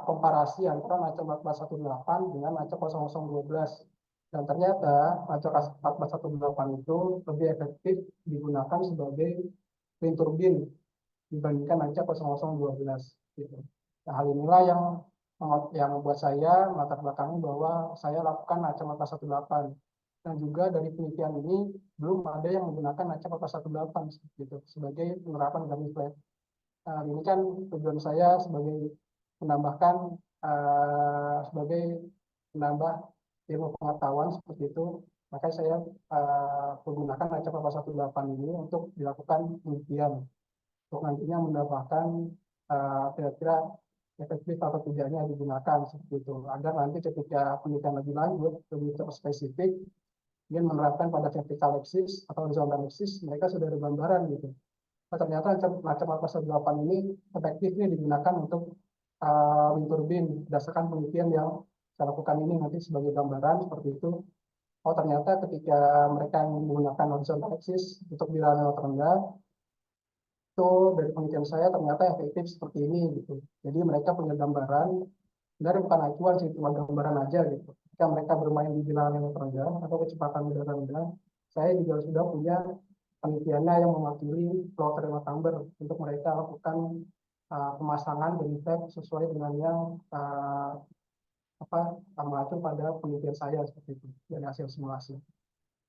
komparasi antara NACA 1418 dengan NACA 0012. Dan ternyata NACA 1418 itu lebih efektif digunakan sebagai wind turbine dibandingkan NACA 0012. Gitu. Nah, hal inilah yang membuat saya latar belakangnya bahwa saya lakukan NACA 1418. Dan juga dari penelitian ini belum ada yang menggunakan NACA 1418 gitu, sebagai penerapan dummy flat. Nah, ini kan tujuan saya sebagai menambahkan sebagai menambah ilmu pengetahuan seperti itu, maka saya menggunakan NACA 1418 ini untuk dilakukan penelitian untuk nantinya mendapatkan kira-kira efektif atau tidaknya digunakan seperti itu, agar nanti ketika penelitian lebih lanjut lebih spesifik ingin menerapkan pada vertical axis atau horizontal axis, mereka sudah ada gambaran gitu. Nah, ternyata NACA 1418 ini efektifnya digunakan untuk wind turbine berdasarkan penelitian yang saya lakukan ini nanti sebagai gambaran seperti itu. Oh ternyata ketika mereka menggunakan horizontal axis untuk bilangan rendah, itu dari penelitian saya ternyata efektif seperti ini gitu. Jadi mereka punya gambaran, dari bukan acuan sih, cuma gambaran aja gitu. Ketika mereka bermain di bilangan yang rendah atau kecepatan udara rendah, saya juga sudah punya penelitiannya yang mewakili floater number untuk mereka lakukan pemasangan defect sesuai dengan yang mengacu pada penelitian saya seperti itu dari hasil simulasi.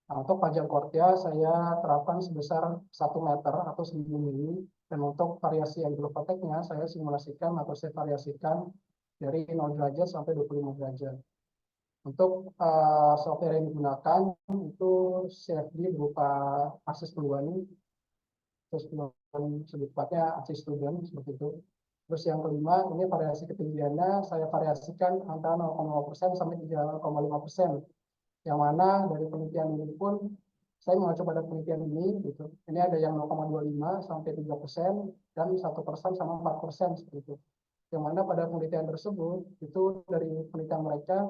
Nah, untuk panjang kortea saya terapkan sebesar 1 meter atau 1000 mili, dan untuk variasi angle of attack-nya saya simulasikan atau saya variasikan dari 0 derajat sampai 25 derajat. Untuk software yang digunakan itu CFD berupa akses peluang, terus lebih tepatnya akses student seperti itu. Terus yang kelima, ini variasi ketinggiannya saya variasikan antara 0,5% sampai 3,5%. Yang mana dari penelitian ini pun saya mengacu pada penelitian ini gitu. Ini ada yang 0,25 sampai 3% dan 1% sama 4% seperti itu. Yang mana pada penelitian tersebut itu dari penelitian mereka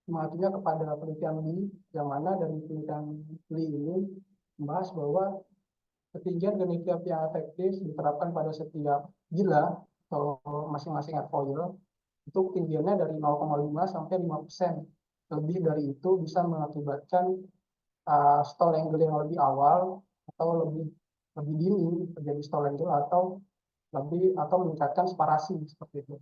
mengacunya kepada penelitian Lee, yang mana dari penelitian Lee ini membahas bahwa ketinggian genetiap yang efektif diterapkan pada setiap gila atau masing-masing airfoil itu ketinggiannya dari 0,5 sampai 5%. Lebih dari itu bisa mengakibatkan stall angle yang lebih awal atau lebih dini terjadi stall angle atau meningkatkan separasi seperti itu.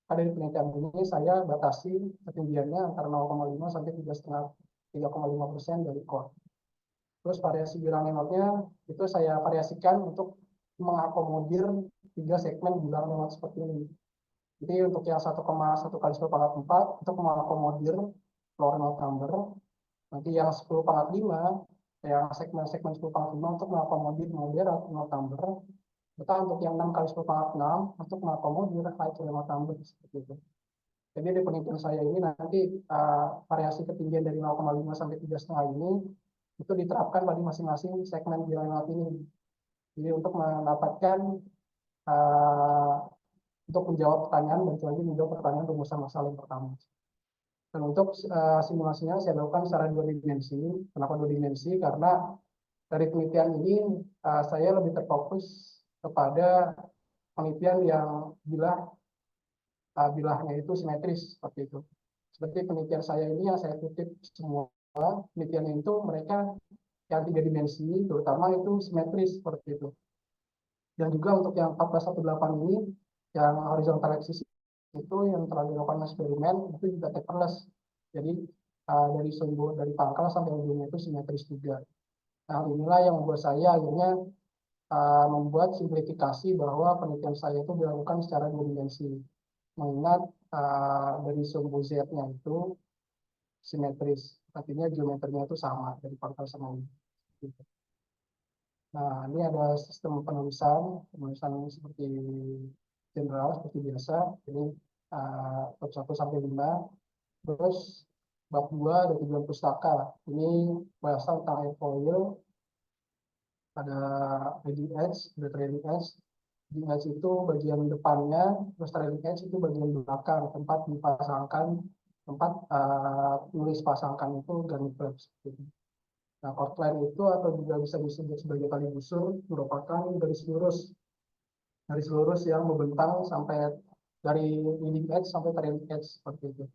Pada penelitian ini saya batasi ketinggiannya antara 0,5 sampai 3,5% dari core. Terus variasi bilang lewatnya itu saya variasikan untuk mengakomodir 3 segmen bilang lewat seperti ini. Jadi untuk yang 1,1 kali 10 pangkat 4 untuk mengakomodir floor note number. Nanti yang 10 pangkat 5, yang segmen 10 pangkat 5 untuk mengakomodir moderate note number. Kita untuk yang 6 kali 10 pangkat 6 untuk mengakomodir high note number seperti itu. Jadi di penelitian saya ini nanti variasi ketinggian dari 0,5 sampai 3,5 ini itu diterapkan pada masing-masing segmen bilang lewat ini. Jadi untuk mendapatkan untuk menjawab pertanyaan, balik lagi menjawab pertanyaan rumusan masalah yang pertama. Dan untuk simulasinya saya lakukan secara 2 dimensi. Kenapa 2 dimensi? Karena dari penelitian ini saya lebih terfokus kepada penelitian yang bilahnya itu simetris seperti itu. Seperti penelitian saya ini yang saya kutip semua penelitian itu mereka yang 3 dimensi, terutama itu simetris seperti itu. Dan juga untuk yang 1418 ini, yang horizontal axis itu yang telah dilakukan eksperimen itu juga taperless. Jadi dari pangkal sampai ujungnya itu simetris juga. Nah, inilah yang membuat saya akhirnya membuat simplifikasi bahwa penelitian saya itu dilakukan secara 2 dimensi. Mengingat dari sumbu Z-nya itu simetris, artinya geometrinya itu sama dari pangkal sama ujung. Nah, ini ada sistem penulisan seperti general, seperti biasa. Ini bab 1 sampai 5. Terus bab 2 ada tujuan pustaka. Ini bahasa tentang airfoil. Ada leading edge, ada trailing edge. Leading edge itu bagian depannya, terus trailing edge itu bagian belakang, tempat dipasangkan, tempat tulis pasangkan itu garnish flaps. Nah, outline itu atau juga bisa disebut sebagai tali busur merupakan garis lurus yang membentang sampai dari leading edge sampai trailing edge seperti itu.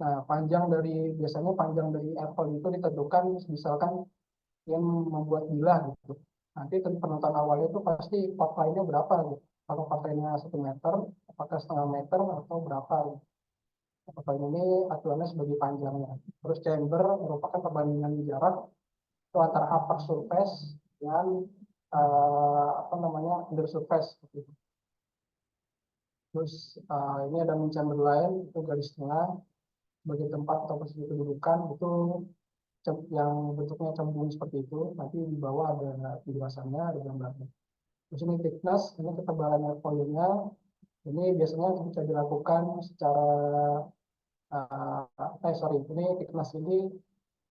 Nah, biasanya panjang dari airfoil itu ditentukan misalkan yang membuat bilah gitu. Nanti penentuan awalnya itu pasti outline-nya berapa gitu. Kalau outline-nya 1 meter, apakah setengah meter atau berapa gitu. Outline ini aturannya sebagai panjangnya. Terus chamber merupakan perbandingan jarak itu antara upper surface dengan under surface gitu. Terus ini ada chamber lain itu garis tengah bagi tempat atau posisi kedudukan itu yang bentuknya cembung seperti itu. Nanti di bawah ada penjelasannya, ada gambarnya. Terus ini thickness, ini ketebalan airfoilnya. Ini biasanya bisa dilakukan secara ini thickness ini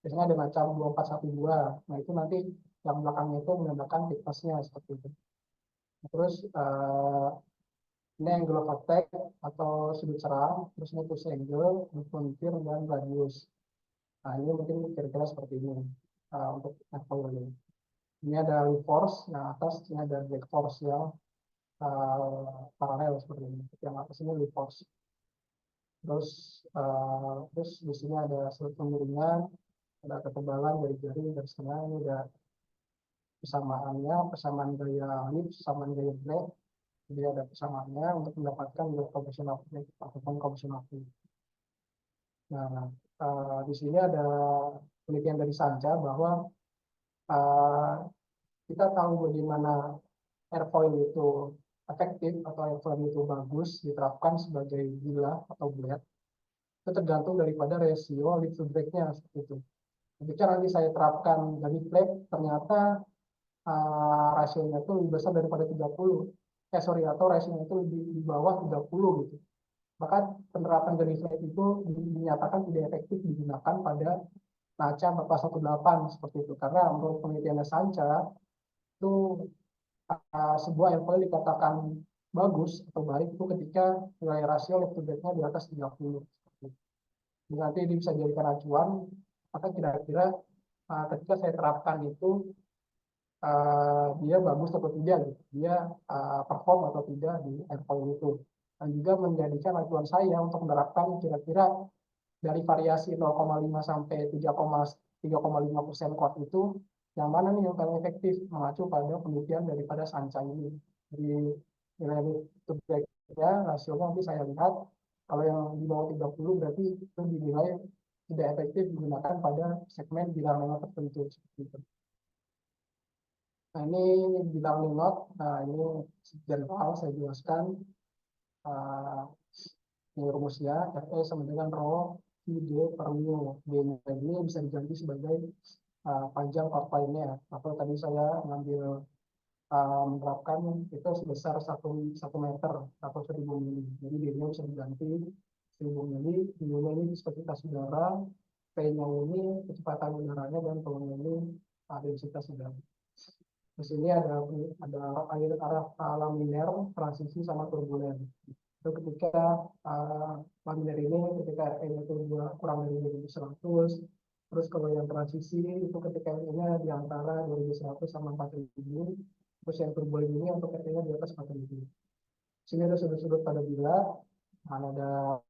biasanya ada macam 2412. Nah, itu nanti yang belakangnya itu menambahkan thickness-nya seperti itu. Terus ini angle of attack atau sudut serang, terus ini push angle, frontier, dan radius. Nah, ini mungkin kira-kira seperti ini untuk airfoil ini. Ini ada lift force yang atas, ini ada drag force yang paralel seperti ini. Yang atas ini lift force. Terus di sini ada sudut pemiringan, ada ketebalan dari jari, dari setengah, ini ada persamaan gaya lift, persamaan gaya drag. Jadi ada persamaannya untuk mendapatkan compression of drag ataupun compression of lift. Nah, di sini ada penelitian dari Sanca bahwa kita tahu bagaimana airfoil itu efektif atau airfoil itu bagus diterapkan sebagai bilah atau blade, itu tergantung daripada rasio lift to drag-nya seperti itu. Ketika nanti saya terapkan dari blade, ternyata rasionya itu lebih besar daripada 30, atau rasionya itu lebih di bawah 30 gitu. Maka penerapan dari blade itu dinyatakan tidak efektif digunakan pada Sanca 418 seperti itu. Karena menurut penelitian Sanca itu sebuah airfoil dikatakan bagus atau baik itu ketika nilai rasio lift to drag-nya di atas 30. Nanti ini bisa dijadikan acuan, maka kira-kira ketika saya terapkan itu dia bagus atau tidak, gitu. Dia perform atau tidak di airfoil itu. Dan juga menjadikan acuan saya untuk menerapkan kira-kira dari variasi 0,5 sampai 3,5% kuat itu, yang mana nih yang paling efektif mengacu pada penelitian daripada Sanca ini. Jadi nilai lift ya rasionya nanti saya lihat, kalau yang di bawah 30 berarti itu dinilai tidak efektif digunakan pada segmen bilang lengkap tertentu seperti itu. Nah ini bilang lingot, nah ini general saya jelaskan. Ini rumusnya, Fe sama dengan rho Q D per mu. D-nya ini bisa diganti sebagai panjang outline-nya. Atau tadi saya mengambil menerapkan itu sebesar 1 meter atau 1000 mili. Jadi D-nya bisa diganti 1000 mili. D-nya ini viscositas udara, P-nya ini kecepatan udaranya, dan P-nya ini densitas udara. Di sini ada air arah laminer, transisi, sama turbulen. Itu ketika laminer ini ketika RE itu kurang dari 2100, terus kalau yang transisi itu ketika RE-nya di antara 2100 sama 4000, terus yang turbulen ini untuk RE-nya di atas 4000. Sini ada sudut-sudut pada bila, ada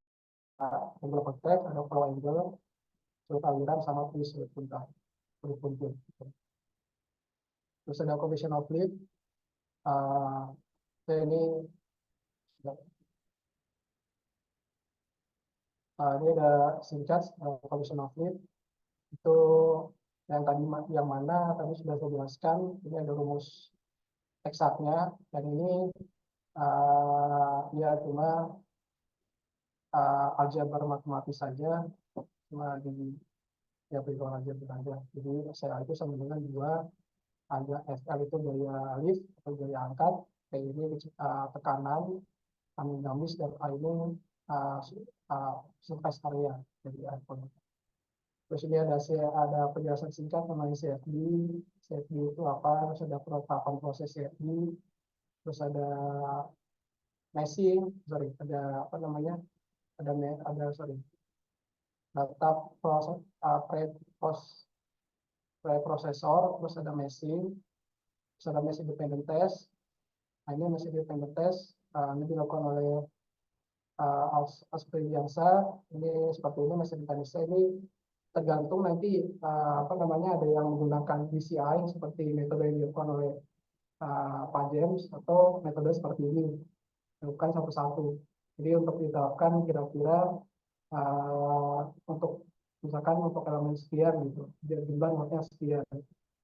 angle contact, ada flow angle, sudut aliran, sama sudut punta. Terus ada coefficient of lift. Ini ada singkat coefficient of lift. Itu yang tadi yang mana tadi sudah saya jelaskan. Ini ada rumus eksaknya, dan ini ya cuma aljabar matematis saja, cuma di ya perhitungan aljabar saja. Jadi saya itu sama dengan 2 ada FL itu gaya lift atau gaya angkat, P ini tekanan, dinamis, dan A ini surface area dari airport. Terus ini ada penjelasan singkat mengenai CFD. CFD itu apa? Terus ada tahapan proses CFD. Terus ada meshing, ada apa namanya? Data preprosesor, terus ada meshing, terus ada mesh independent test. Nah, ini mesh independent test ini dilakukan oleh Aspriliansa. Ini seperti ini mesh independent test ini tergantung nanti apa namanya, ada yang menggunakan DCI seperti metode yang dilakukan oleh Pak James, atau metode seperti ini bukan satu-satu. Jadi untuk diterapkan kira-kira untuk misalkan untuk elemen sekian gitu, jumlah notnya sekian,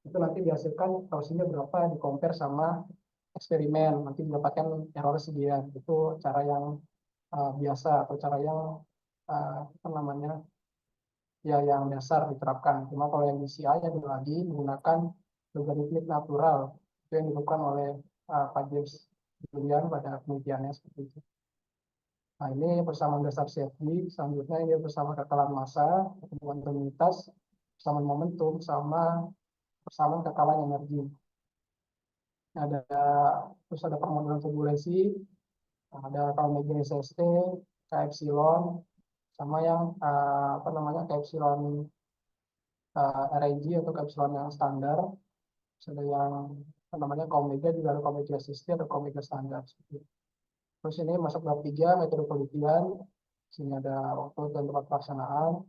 itu nanti dihasilkan torsinya berapa, di compare sama eksperimen, nanti mendapatkan error sekian. Itu cara yang biasa atau cara yang apa namanya ya yang dasar diterapkan. Cuma kalau yang DCI ada lagi menggunakan logaritmik natural, itu yang dilakukan oleh Pak James Julian pada penelitiannya seperti itu. Nah, ini persamaan dasar CFD. Selanjutnya ini bersama kekalan massa, pertemuan komunitas, persamaan momentum, sama persamaan kekalan energi. Terus ada permodalan turbulensi, ada omega SST, K epsilon, sama yang apa namanya K epsilon RAG atau K epsilon yang standar. Terus ada yang apa namanya K omega, juga ada K omega SST atau K omega standar. Terus ini masuk bab 3, metode penelitian. Sini ada waktu dan tempat pelaksanaan.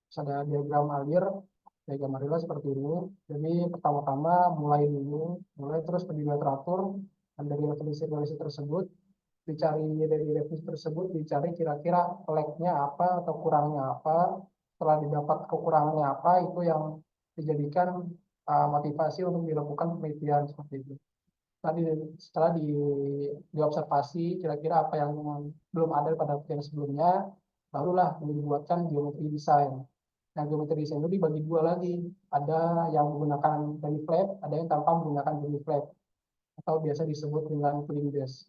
Terus ada diagram alir seperti ini. Jadi pertama-tama mulai terus berdiri teratur, dan dari definisi tersebut dicari, dari definisi tersebut dicari kira-kira lag-nya apa atau kurangnya apa, setelah didapat kekurangannya apa, itu yang dijadikan motivasi untuk dilakukan penelitian seperti itu. Tadi setelah diobservasi kira-kira apa yang belum ada pada penelitian sebelumnya, barulah dibuatkan geometri desain. Nah, geometri desain itu dibagi dua lagi. Ada yang menggunakan dummy flat, ada yang tanpa menggunakan dummy flat, atau biasa disebut dengan clean base.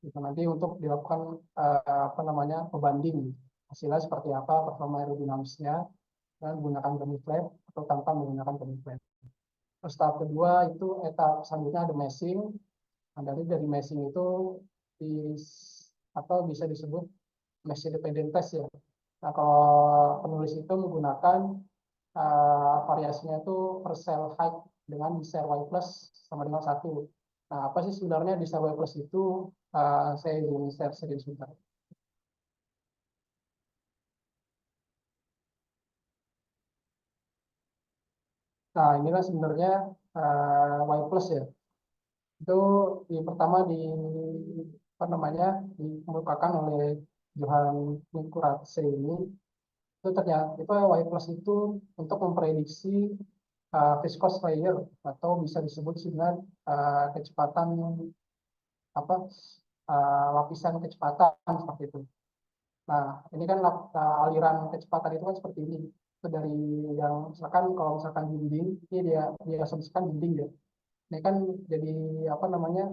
Itu nanti untuk dilakukan apa namanya pembanding hasilnya seperti apa, performa aerodinamisnya, dan menggunakan dummy flat atau tanpa menggunakan dummy flat. Terus tahap kedua itu etap selanjutnya ada meshing. Nah, dari meshing itu di, atau bisa disebut mesh independent test ya. Nah, kalau penulis itu menggunakan variasinya itu per cell height dengan dicer y plus sama dengan 1. Nah, apa sih sebenarnya dicer y plus itu? Saya ingin share sedikit sebentar. Nah, inilah sebenarnya y plus ya. Itu pertama apa namanya dikemukakan oleh Johan Minkurace ini. Itu ternyata itu y plus itu untuk memprediksi viscous layer atau bisa disebut dengan kecepatan apa lapisan kecepatan seperti itu. Nah, ini kan aliran kecepatan itu kan seperti ini. Itu dari yang misalkan kalau misalkan dinding, ini dia asumsikan dinding ya. Ini kan jadi apa namanya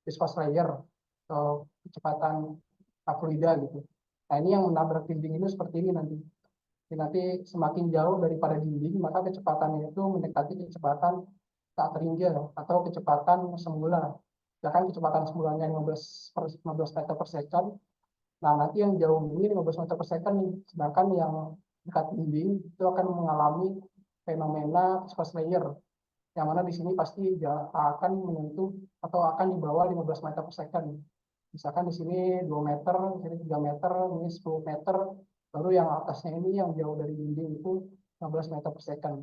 viscous layer atau kecepatan fluida gitu. Nah, ini yang menabrak dinding itu seperti ini nanti. Jadi nanti semakin jauh daripada dinding, maka kecepatannya itu mendekati kecepatan tak terhingga atau kecepatan semula. Misalkan kecepatan semulanya 15 meter per second. Nah, nanti yang jauh ini 15 meter per second nih. Sedangkan yang dekat dinding itu akan mengalami fenomena viscous layer. Yang mana di sini pasti akan menyentuh atau akan di bawah 15 meter per second. Misalkan di sini 2 meter, di sini 3 meter, ini 10 meter, baru yang atasnya ini yang jauh dari dinding itu 15 meter per second.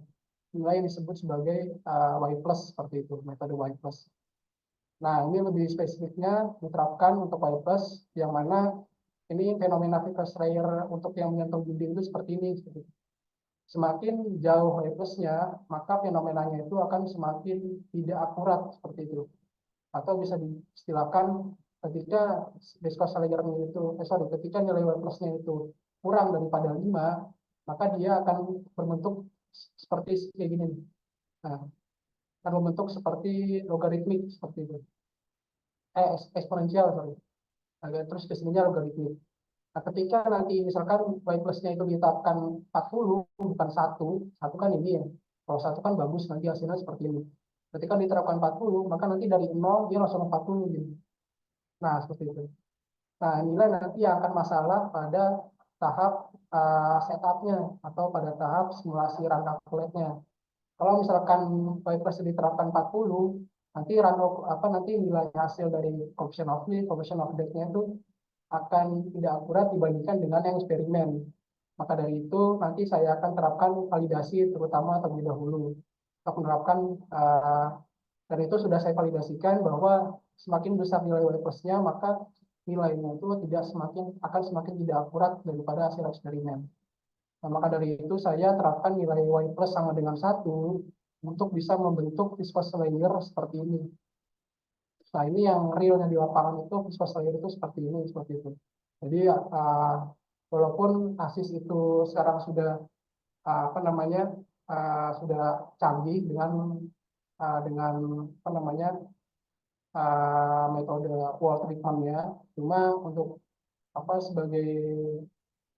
Inilah yang disebut sebagai Y plus seperti itu, metode Y plus. Nah, ini lebih spesifiknya diterapkan untuk Y plus, yang mana ini fenomena viscous layer untuk yang menyentuh dinding itu seperti ini. Semakin jauh Y plusnya, maka fenomenanya itu akan semakin tidak akurat seperti itu. Atau bisa diistilahkan ketika viscous layer-nya itu, ketika nilai Y plusnya itu kurang daripada 5, maka dia akan berbentuk seperti kayak gini. Nah, akan berbentuk seperti logaritmik seperti itu. Eksponensial, sorry. Agak terus kesininya logaritmik. Nah, ketika nanti misalkan Y plusnya itu ditetapkan 40, bukan 1 kan ini ya. Kalau 1 kan bagus, nanti hasilnya seperti ini. Ketika diterapkan 40, maka nanti dari 0 dia langsung 40 gitu. Nah, seperti itu. Nah, inilah nanti yang akan masalah pada tahap setupnya atau pada tahap simulasi run calculate-nya. Kalau misalkan Y plus diterapkan 40, nanti nanti nilai hasil dari coefficient of lift, coefficient of death-nya itu akan tidak akurat dibandingkan dengan yang eksperimen. Maka dari itu nanti saya akan terapkan validasi terutama terlebih dahulu untuk menerapkan dan itu sudah saya validasikan bahwa semakin besar nilai Y plus-nya maka nilainya itu akan semakin tidak akurat daripada hasil eksperimen. Nah, maka dari itu saya terapkan nilai Y plus sama dengan 1 untuk bisa membentuk viscous layer seperti ini. Nah, ini yang realnya di lapangan itu viscous layer itu seperti ini, seperti itu. Jadi walaupun ASIS itu sekarang sudah apa namanya sudah canggih dengan apa namanya metode wall treatment-nya, cuma untuk apa sebagai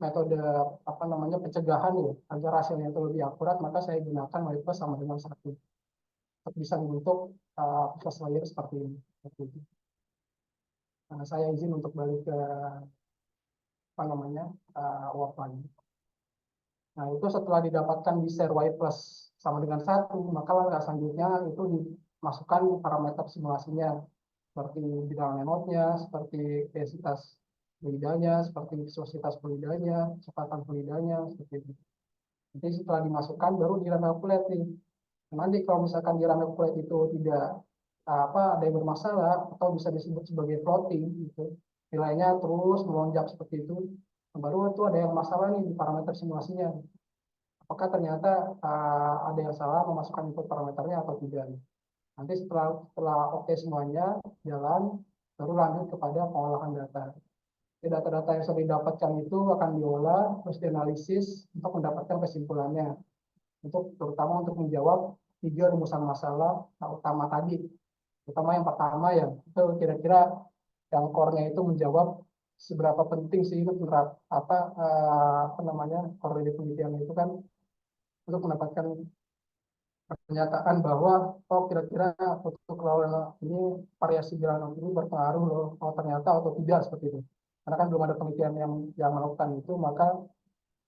metode apa namanya pencegahan ya agar hasilnya itu lebih akurat, maka saya gunakan Y plus sama dengan 1 untuk bisa membentuk viscous layer seperti ini. Seperti itu. Nah, saya izin untuk balik ke apa namanya work lagi. Nah, itu setelah didapatkan di share Y plus sama dengan 1, maka langkah selanjutnya itu dimasukkan parameter simulasinya seperti bidang nenotnya, seperti densitas fluidanya, seperti viscositas fluidanya, kecepatan fluidanya, seperti itu. Jadi setelah dimasukkan baru di run calculate nih. Nanti kalau misalkan di run calculate itu tidak ada yang bermasalah atau bisa disebut sebagai floating gitu, nilainya terus melonjak seperti itu, Baru itu ada yang masalah nih di parameter simulasinya. Apakah ternyata ada yang salah memasukkan input parameternya atau tidak. Nanti setelah oke semuanya jalan, baru lanjut kepada pengolahan data. Data-data yang sudah didapatkan itu akan diolah, terus dianalisis untuk mendapatkan kesimpulannya. Terutama untuk menjawab 3 rumusan masalah utama tadi. Terutama yang pertama ya, itu kira-kira yang core-nya itu menjawab seberapa penting sih apa namanya core dari penelitian itu kan untuk mendapatkan pernyataan bahwa oh kira-kira untuk lawan ini variasi bilangan ini berpengaruh loh, oh ternyata atau tidak seperti itu. Karena kan belum ada penelitian yang melakukan itu, maka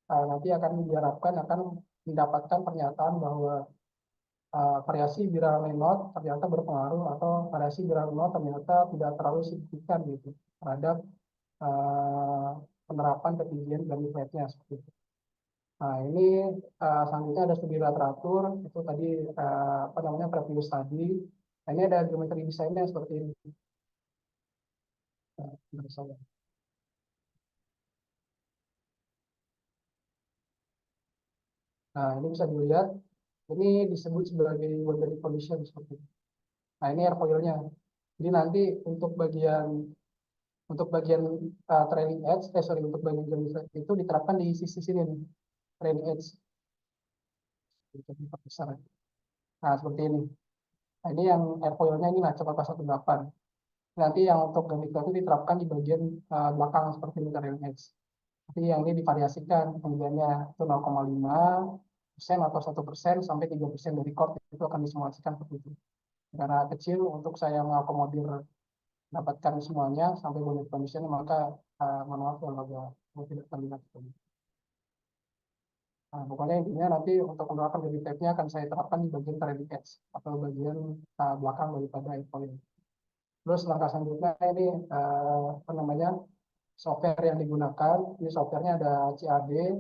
nanti akan diharapkan akan mendapatkan pernyataan bahwa variasi viral load ternyata berpengaruh atau variasi viral load ternyata tidak terlalu signifikan gitu terhadap penerapan ketinggian gamis rate-nya seperti itu. Nah, ini selanjutnya ada studi literatur, itu tadi apa namanya previous study. Nah, ini ada geometri desainnya seperti ini. Nah, ini bisa dilihat, ini disebut sebagai boundary condition seperti ini. Nah, ini airfoilnya. Jadi nanti untuk bagian trailing edge, untuk bagian gamis rate itu diterapkan di sisi sini nih, trailing edge. Nah, seperti ini. Nah, ini yang airfoilnya ini nah coba 18. Nanti yang untuk gamis itu diterapkan di bagian belakang seperti ini trailing edge. Tapi yang ini divariasikan kemudiannya itu 0,5% atau 1% sampai 3% dari core itu akan disimulasikan seperti itu. Karena kecil untuk saya mengakomodir dapatkan semuanya sampai boundary condition maka manual kalau tidak terlihat. Nah, pokoknya intinya nanti untuk menerapkan dari type-nya akan saya terapkan di bagian trailing edge atau bagian belakang daripada endpoint. Terus langkah selanjutnya ini apa namanya software yang digunakan. Ini softwarenya ada CAD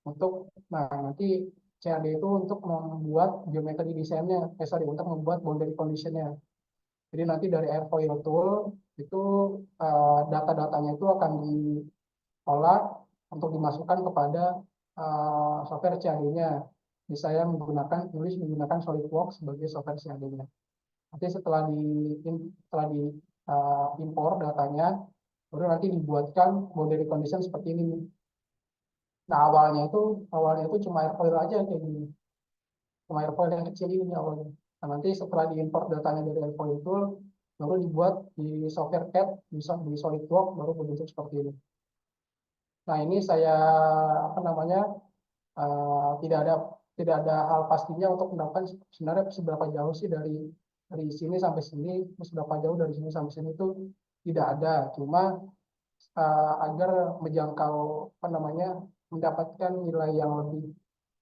untuk nanti CAD itu untuk membuat geometri desainnya, untuk membuat boundary condition-nya. Jadi nanti dari airfoil tool itu data-datanya itu akan diolah untuk dimasukkan kepada software CAD-nya. Jadi saya menggunakan SolidWorks sebagai software CAD-nya. Nanti setelah di impor datanya, baru nanti dibuatkan boundary condition seperti ini. Nah awalnya itu cuma airfoil aja kayak gini, cuma airfoil yang kecil ini awalnya. Nah, nanti setelah diimpor datanya dari airfoil itu, baru dibuat di software CAD, bisa di SolidWorks, baru berbentuk seperti ini. Nah ini saya apa namanya tidak ada hal pastinya untuk mendapatkan sebenarnya seberapa jauh sih dari sini sampai sini, seberapa jauh dari sini sampai sini itu tidak ada. Cuma agar menjangkau apa namanya mendapatkan nilai yang lebih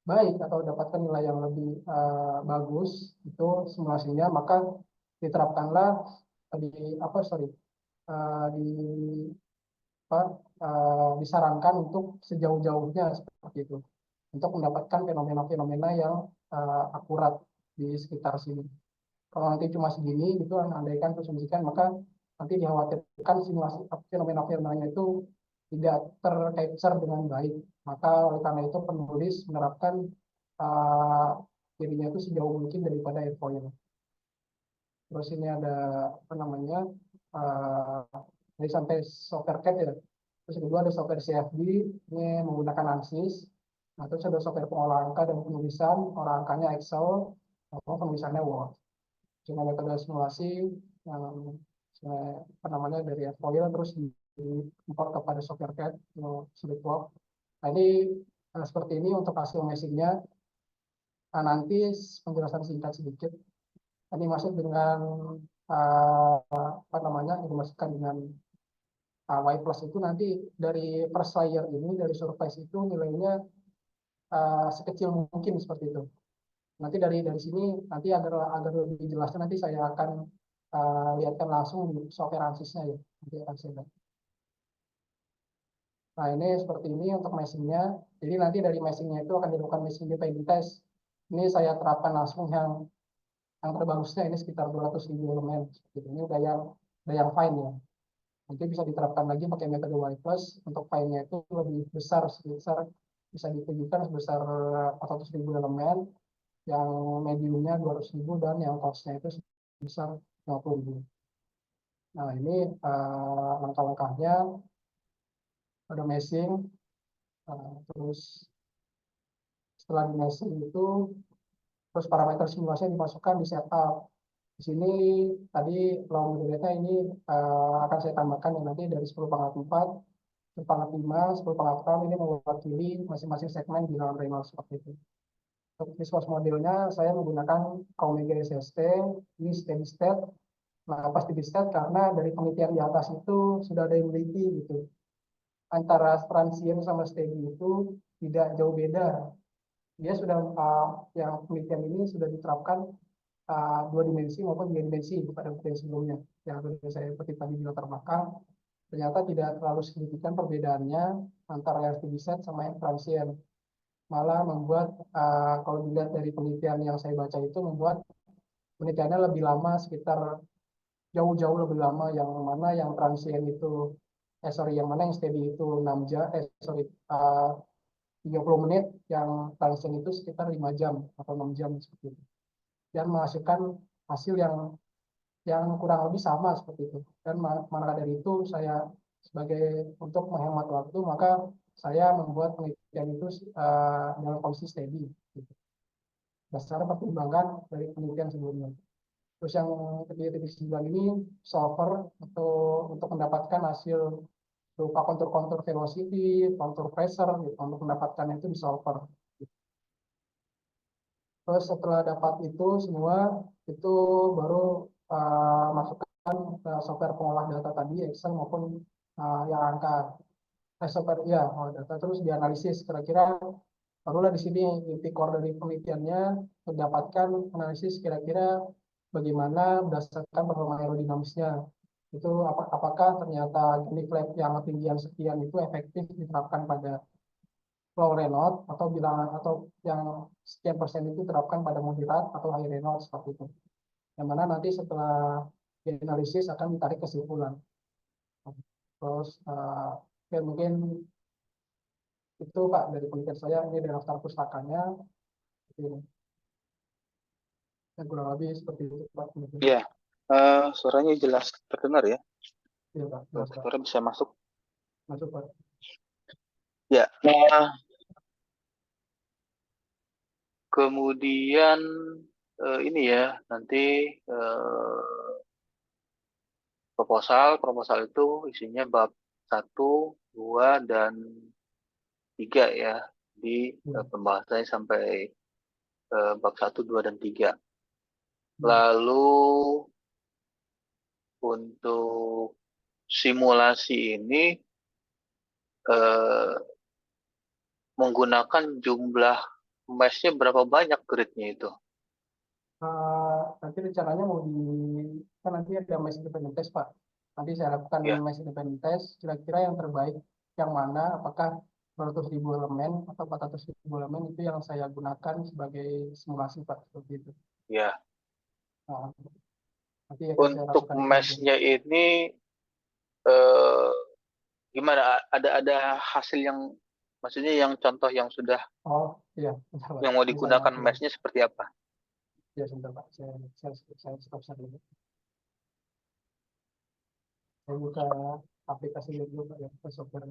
baik atau dapatkan nilai yang lebih bagus itu simulasinya, maka diterapkanlah di apa sorry di apa disarankan untuk sejauh-jauhnya seperti itu untuk mendapatkan fenomena-fenomena yang akurat di sekitar sini. Kalau nanti cuma segini gitu andaikan asumsikan, maka nanti dikhawatirkan simulasi fenomena-fenomenanya itu tidak tercapture dengan baik. Maka oleh karena itu penulis menerapkan dirinya itu sejauh mungkin daripada airfoil. Terus ini ada apa namanya dari sampai software CAD ya. Terus kedua ada software CFD, ini menggunakan ANSYS. Nah, terus ada software pengolahan angka dan penulisan, olah angkanya Excel, atau penulisannya Word. Cuma metode simulasi yang apa namanya dari airfoil terus diimport kepada software CAD SolidWorks. Nah ini seperti ini untuk hasil meshingnya. Nah, nanti penjelasan singkat sedikit. Ini masuk dengan apa namanya dimasukkan dengan Y plus itu nanti dari per layer ini dari surface itu nilainya sekecil mungkin seperti itu. Nanti dari sini nanti agar lebih jelasnya nanti saya akan lihatkan langsung di software ANSYS-nya ya. Nanti akan saya lihat. Nah ini seperti ini untuk meshingnya. Jadi nanti dari meshingnya itu akan dilakukan meshing dependent test. Ini saya terapkan langsung yang terbagusnya ini sekitar 200.000 elemen. Ini udah yang fine ya. Nanti bisa diterapkan lagi pakai metode Y plus untuk filenya itu lebih besar, sebesar bisa ditujukan sebesar 400.000 elemen, yang mediumnya 200.000 dan yang cost-nya itu sebesar 50.000. Nah, ini langkah-langkahnya ada meshing, terus setelah di meshing itu terus parameter simulasi yang dimasukkan di setup. Di sini tadi law model data ini akan saya tambahkan yang nanti dari 10 pangkat 4, 10 pangkat 5, 10 pangkat 6 ini mewakili masing-masing segmen di dalam Reynolds seperti itu. Untuk resource modelnya saya menggunakan Omega SST, ini steady state. Nah, pas steady state karena dari penelitian di atas itu sudah ada yang meneliti gitu. Antara transient sama steady itu tidak jauh beda. Dia sudah yang penelitian ini sudah diterapkan 2 dimensi maupun 3 dimensi pada penelitian sebelumnya. Yang saya seperti tadi di latar belakang, ternyata tidak terlalu signifikan perbedaannya antara yang steady state sama yang transient. Malah membuat kalau dilihat dari penelitian yang saya baca itu membuat penelitiannya lebih lama, sekitar jauh-jauh lebih lama, yang mana yang transient itu yang mana yang steady itu 6 jam, 30 menit, yang transient itu sekitar 5 jam atau 6 jam seperti itu. Dan menghasilkan hasil yang kurang lebih sama seperti itu. Dan maka dari itu saya sebagai untuk menghemat waktu, maka saya membuat penelitian itu dalam kondisi steady. Gitu. Berdasarkan pertimbangan dari penelitian sebelumnya. Terus yang titik 9 ini solver atau untuk mendapatkan hasil berupa kontur-kontur velocity, kontur pressure, gitu, untuk mendapatkan itu di solver. Terus setelah dapat itu semua, itu baru masukkan ke software pengolah data tadi, Excel maupun yang angka. Software ya, data terus dianalisis kira-kira. Barulah di sini inti core dari penelitiannya mendapatkan analisis kira-kira bagaimana berdasarkan performa aerodinamisnya. Itu apakah ternyata gini flat yang ketinggian sekian itu efektif diterapkan pada low Reynolds atau bilangan atau yang sekian persen itu diterapkan pada moderat atau high Reynolds seperti itu. Yang mana nanti setelah dianalisis akan ditarik kesimpulan. Terus ya mungkin itu Pak dari penelitian saya, ini dari daftar pustakanya. Ini. Yang kurang lebih seperti itu Pak. Iya, suaranya jelas terdengar ya. Iya Pak, jelas Pak. Suara bisa masuk. Masuk Pak. Ya, kemudian ini ya, nanti proposal itu isinya bab 1, 2, dan 3 ya. Di pembahasannya sampai bab 1, 2, dan 3. Lalu untuk simulasi ini menggunakan jumlah mesh-nya berapa banyak grid-nya itu? Nanti rencananya mau kan nanti ada mesh independent test Pak. Nanti saya lakukan mesh independent test, kira-kira yang terbaik yang mana, apakah 200.000 elemen atau 400.000 elemen itu yang saya gunakan sebagai simulasi Pak, seperti itu. Ya. Nanti akan saya Untuk lakukan mesh-nya ini gimana? Ada hasil yang, maksudnya yang contoh yang sudah iya, yang mau digunakan mesh-nya seperti apa? Ya sebentar Pak, saya stop dulu. Saya buka aplikasi dulu Pak ya, software.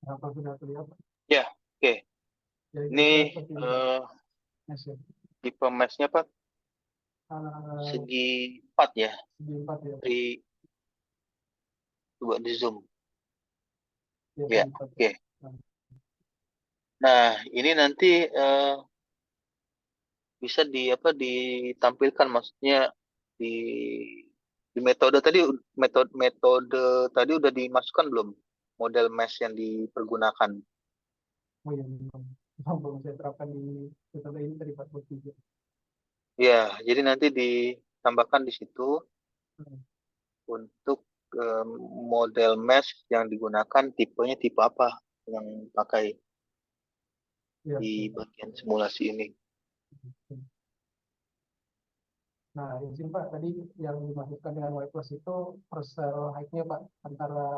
Apa sudah terlihat? Ya, oke. Jadi Ini kira-kira seperti ini, Pak. eh, Mes ya. tipe mesh-nya Pak segi 4 ya, Segi 4 ya. coba di zoom. Ya, Ya, segi 4. oke. Nah, ini nanti bisa ditampilkan, maksudnya di metode tadi, metode tadi udah dimasukkan belum model mesh yang dipergunakan? Oh iya, belum saya terapkan di metode ini dari 43. Ya, jadi nanti ditambahkan di situ Hmm. untuk model mesh yang digunakan, tipenya tipe apa yang pakai Ya, di bagian simulasi ini. nah, izin Pak, tadi yang dimaksudkan dengan Y plus itu parcel height-nya Pak, antara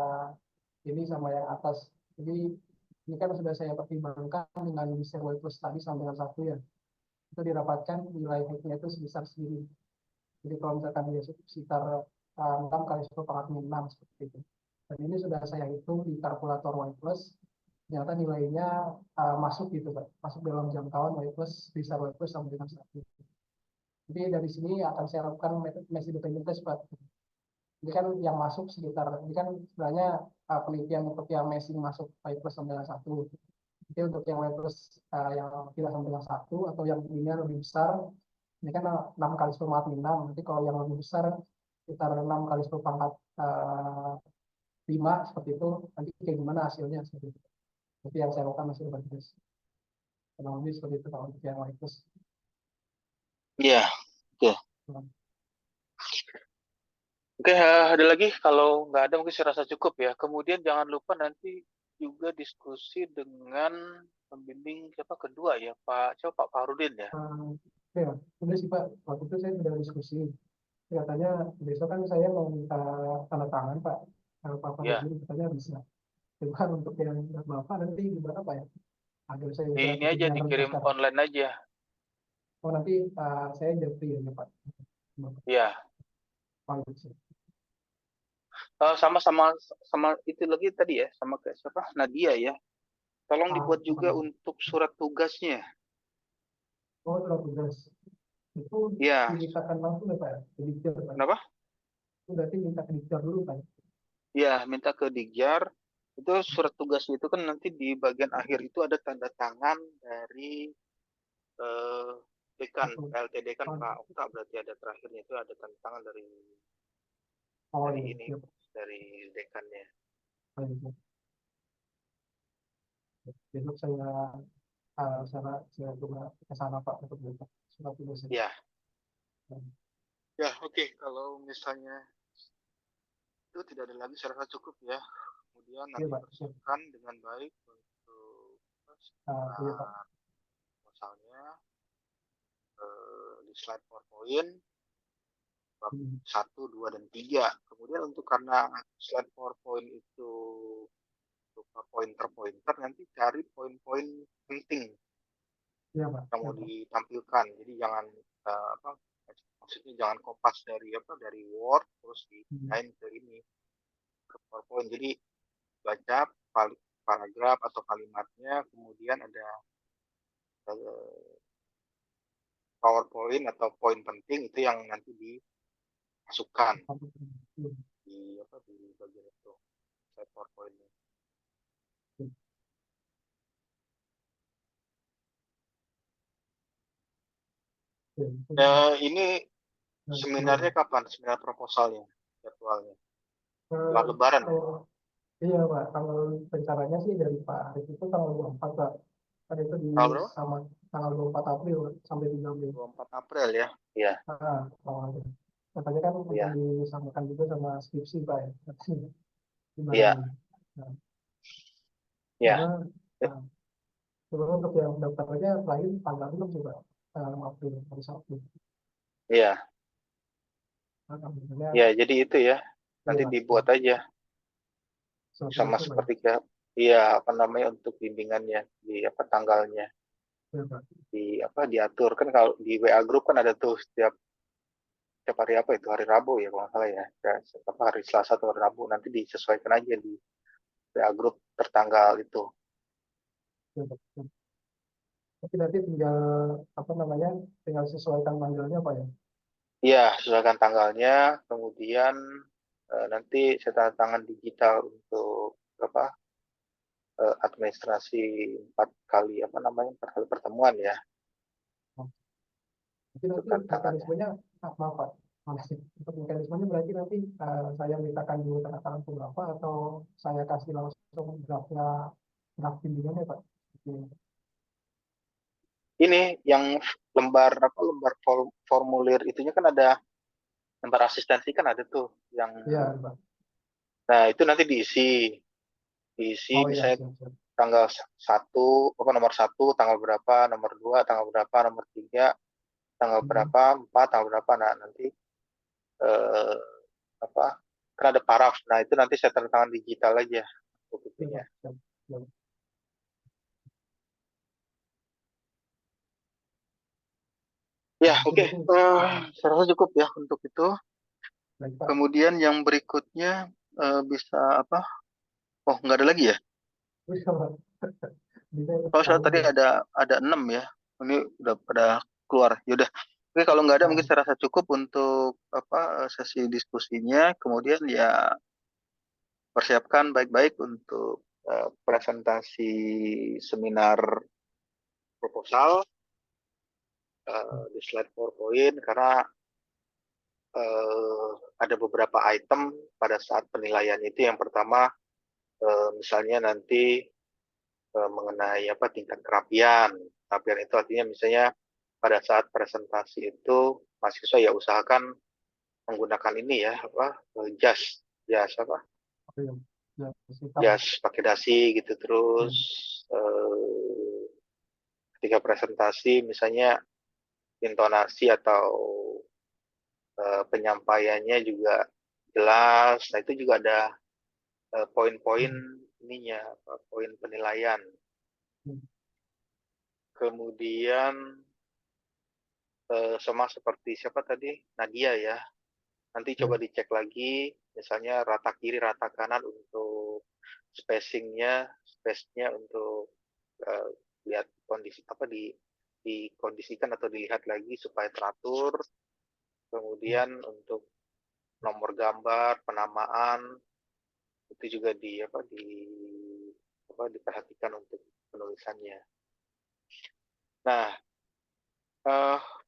ini sama yang atas. Jadi ini kan sudah saya pertimbangkan dengan desain Y plus tadi sampai dengan 1 ya. Itu dirapatkan nilai height-nya itu sebesar segini. Jadi kalau misalkan dia sekitar 6 kali 10 pangkat 6 seperti itu. Dan ini sudah saya hitung di kalkulator Y plus, ternyata nilainya masuk gitu Pak, masuk dalam jangkauan Y plus, besar Y plus sampai dengan 1. Jadi dari sini akan saya lakukan mesh independent test Pak. Ini kan yang masuk sekitar, ini kan sebenarnya penelitian untuk yang mesh ini masuk Y plus sampai dengan 1. Jadi untuk yang Y plus yang tidak sampai dengan 1 atau yang ini lebih besar, ini kan 6 kali 10 pangkat 6. Nanti kalau yang lebih besar sekitar 6 kali 10 pangkat 5 seperti itu, nanti kayak gimana hasilnya seperti itu. Jadi yang saya lakukan masih berbasis. Kurang lebih seperti itu Pak untuk yang Y plus. Iya, oke. Oke, ada lagi? Kalau nggak ada mungkin saya rasa cukup ya. Kemudian jangan lupa nanti juga diskusi dengan pembimbing siapa kedua ya, Pak Farudin ya. Ya, udah sih Pak, waktu itu saya sudah diskusi. Katanya besok kan saya mau minta tanda tangan Pak. Kalau Pak Ya, Farudin katanya bisa. Cuman untuk yang Bapak nanti gimana Pak ya? Agar saya bisa ini aja ketinggalan dikirim sekarang. online aja. Oh nanti saya japri ya Pak. Ya, Pak, gitu. sama itu lagi tadi ya, sama kayak siapa? Nadia ya. Tolong dibuat juga Apa? untuk surat tugasnya. Oh, surat tugas. Itu Ya, dimintakan langsung ya Pak ya? Ke Diktir Pak. kenapa? Itu berarti minta ke Diktir dulu Pak. Ya, minta ke Digjar. Itu surat tugasnya itu kan nanti di bagian akhir itu ada tanda tangan dari eh, dekan, Atau, PLT dekan oh, Pak Okta, berarti ada terakhirnya itu ada tanda tangan dari oh dari iya, ini, iya. dari dekannya. Oh, iya. Besok saya coba ke sana Pak untuk minta surat tugas itu. Ya, ya oke. Kalau misalnya itu tidak ada lagi, saya rasa cukup ya. Kemudian Iya nanti Pak. Siap. persiapkan dengan baik untuk Iya Pak. proposalnya di slide PowerPoint bab Hmm. 1, 2, dan 3. Kemudian untuk karena slide PowerPoint itu berupa pointer-pointer, nanti cari poin-poin penting Iya Pak. yang Iya mau Pak. ditampilkan. Jadi jangan maksudnya jangan kopas dari Word terus Hmm. dipindahin ke ini ke PowerPoint. Jadi baca paragraf atau kalimatnya, kemudian ada PowerPoint atau poin penting itu yang nanti dimasukkan Iya. di bagian itu slide PowerPoint-nya. Iya. Ini Nah, seminarnya kapan? Seminar proposalnya, jadwalnya. Setelah Eh, Lebaran ya? kalau iya Pak, kalau rencananya sih dari Pak Arif itu tanggal 24 Pak. Kan itu di Tanggal berapa? sama tanggal 24 April sampai 3 Mei. 24 April ya? Iya. Awalnya. Katanya kan akan Iya. disamakan juga sama skripsi Pak ya. Iya. Dibarengin. Nah, Iya. cuma, nah, cuma untuk yang daftarnya lain tanggal 6 juga. Tanggal 6 April, hari Sabtu. Iya. Nah, alhamdulillah, Ya, jadi itu ya. iya Nanti Pak. dibuat aja Surat sama tugasnya Pak ya. seperti kayak iya, apa namanya, untuk bimbingannya di apa tanggalnya Iya Pak. diatur kan. Kalau di WA grup kan ada tuh setiap setiap hari apa itu, hari Rabu ya kalau nggak salah ya. Ya, hari Selasa atau hari Rabu nanti disesuaikan aja di PA Group tertanggal itu. Tapi nanti tinggal apa namanya, tinggal sesuaikan tanggalnya Pak ya. Iya, sesuaikan tanggalnya, kemudian nanti saya tanda tangan digital untuk apa administrasi 4 kali pertemuan ya. Jadi nanti Bukan tangannya. mekanismenya apa Pak? Masih untuk mekanismenya berarti nanti saya mintakan dulu tanda tangan beberapa atau saya kasih langsung draftnya, draft bimbingannya Pak? Ini yang lembar formulir itunya kan ada, lembar asistensi kan ada tuh yang. Iya Pak. Nah, itu nanti diisi Oh iya, misalnya siap. tanggal 1 nomor 1 tanggal berapa, nomor 2 tanggal berapa, nomor 3 tanggal berapa, 4 tanggal berapa. Nah, nanti eh, kan ada paraf. Nah, itu nanti saya tanda tangan digital aja untuk itunya. Ya, oke. Saya rasa cukup ya untuk itu. Baik, Pak. Kemudian yang berikutnya bisa apa? Oh, nggak ada lagi ya? Bisa, Pak. Oh, saya tadi ada 6 ya. Ini udah pada keluar. Yaudah. Oke, kalau nggak ada mungkin saya rasa cukup untuk sesi diskusinya. Kemudian ya persiapkan baik-baik untuk presentasi seminar proposal di slide PowerPoint, karena ada beberapa item pada saat penilaian itu. Yang pertama misalnya nanti mengenai tingkat kerapian. Kerapian itu artinya misalnya pada saat presentasi itu mahasiswa ya usahakan menggunakan ini ya jas pakai dasi gitu. Terus ketika presentasi misalnya intonasi atau penyampaiannya juga jelas. Nah, itu juga ada poin-poin ininya, poin penilaian. Kemudian sama seperti siapa tadi, Nadia ya, nanti coba dicek lagi misalnya rata kiri rata kanan untuk spacingnya, space-nya untuk lihat kondisi dikondisikan atau dilihat lagi supaya teratur. Kemudian untuk nomor gambar, penamaan itu juga diperhatikan untuk penulisannya. Nah,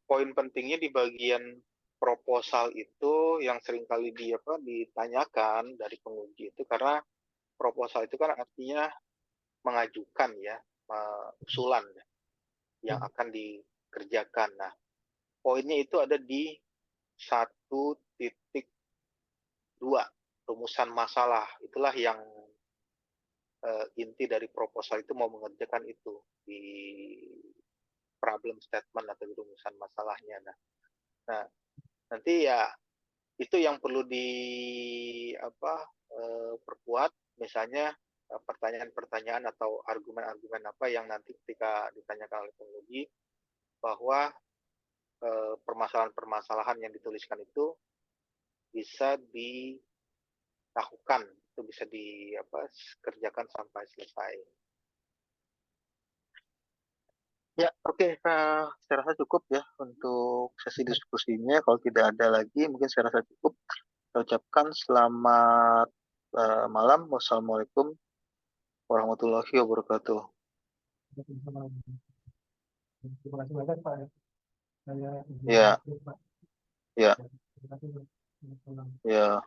poin pentingnya di bagian proposal itu yang seringkali ditanyakan dari penguji itu, karena proposal itu kan artinya mengajukan ya, usulan yang akan dikerjakan. Nah, poinnya itu ada di 1.2 rumusan masalah. Itulah yang inti dari proposal itu mau mengerjakan itu di problem statement atau di rumusan masalahnya. Nah, nanti ya itu yang perlu perkuat, misalnya pertanyaan-pertanyaan atau argumen-argumen apa yang nanti ketika ditanyakan oleh penguji, bahwa permasalahan-permasalahan yang dituliskan itu bisa dilakukan, itu bisa dikerjakan sampai selesai. Ya, oke. Saya rasa cukup ya untuk sesi diskusinya. Kalau tidak ada lagi, mungkin saya rasa cukup. Saya ucapkan selamat malam. Wassalamualaikum warahmatullahi wabarakatuh. Terima kasih banyak Pak. Ya. Ya. Ya.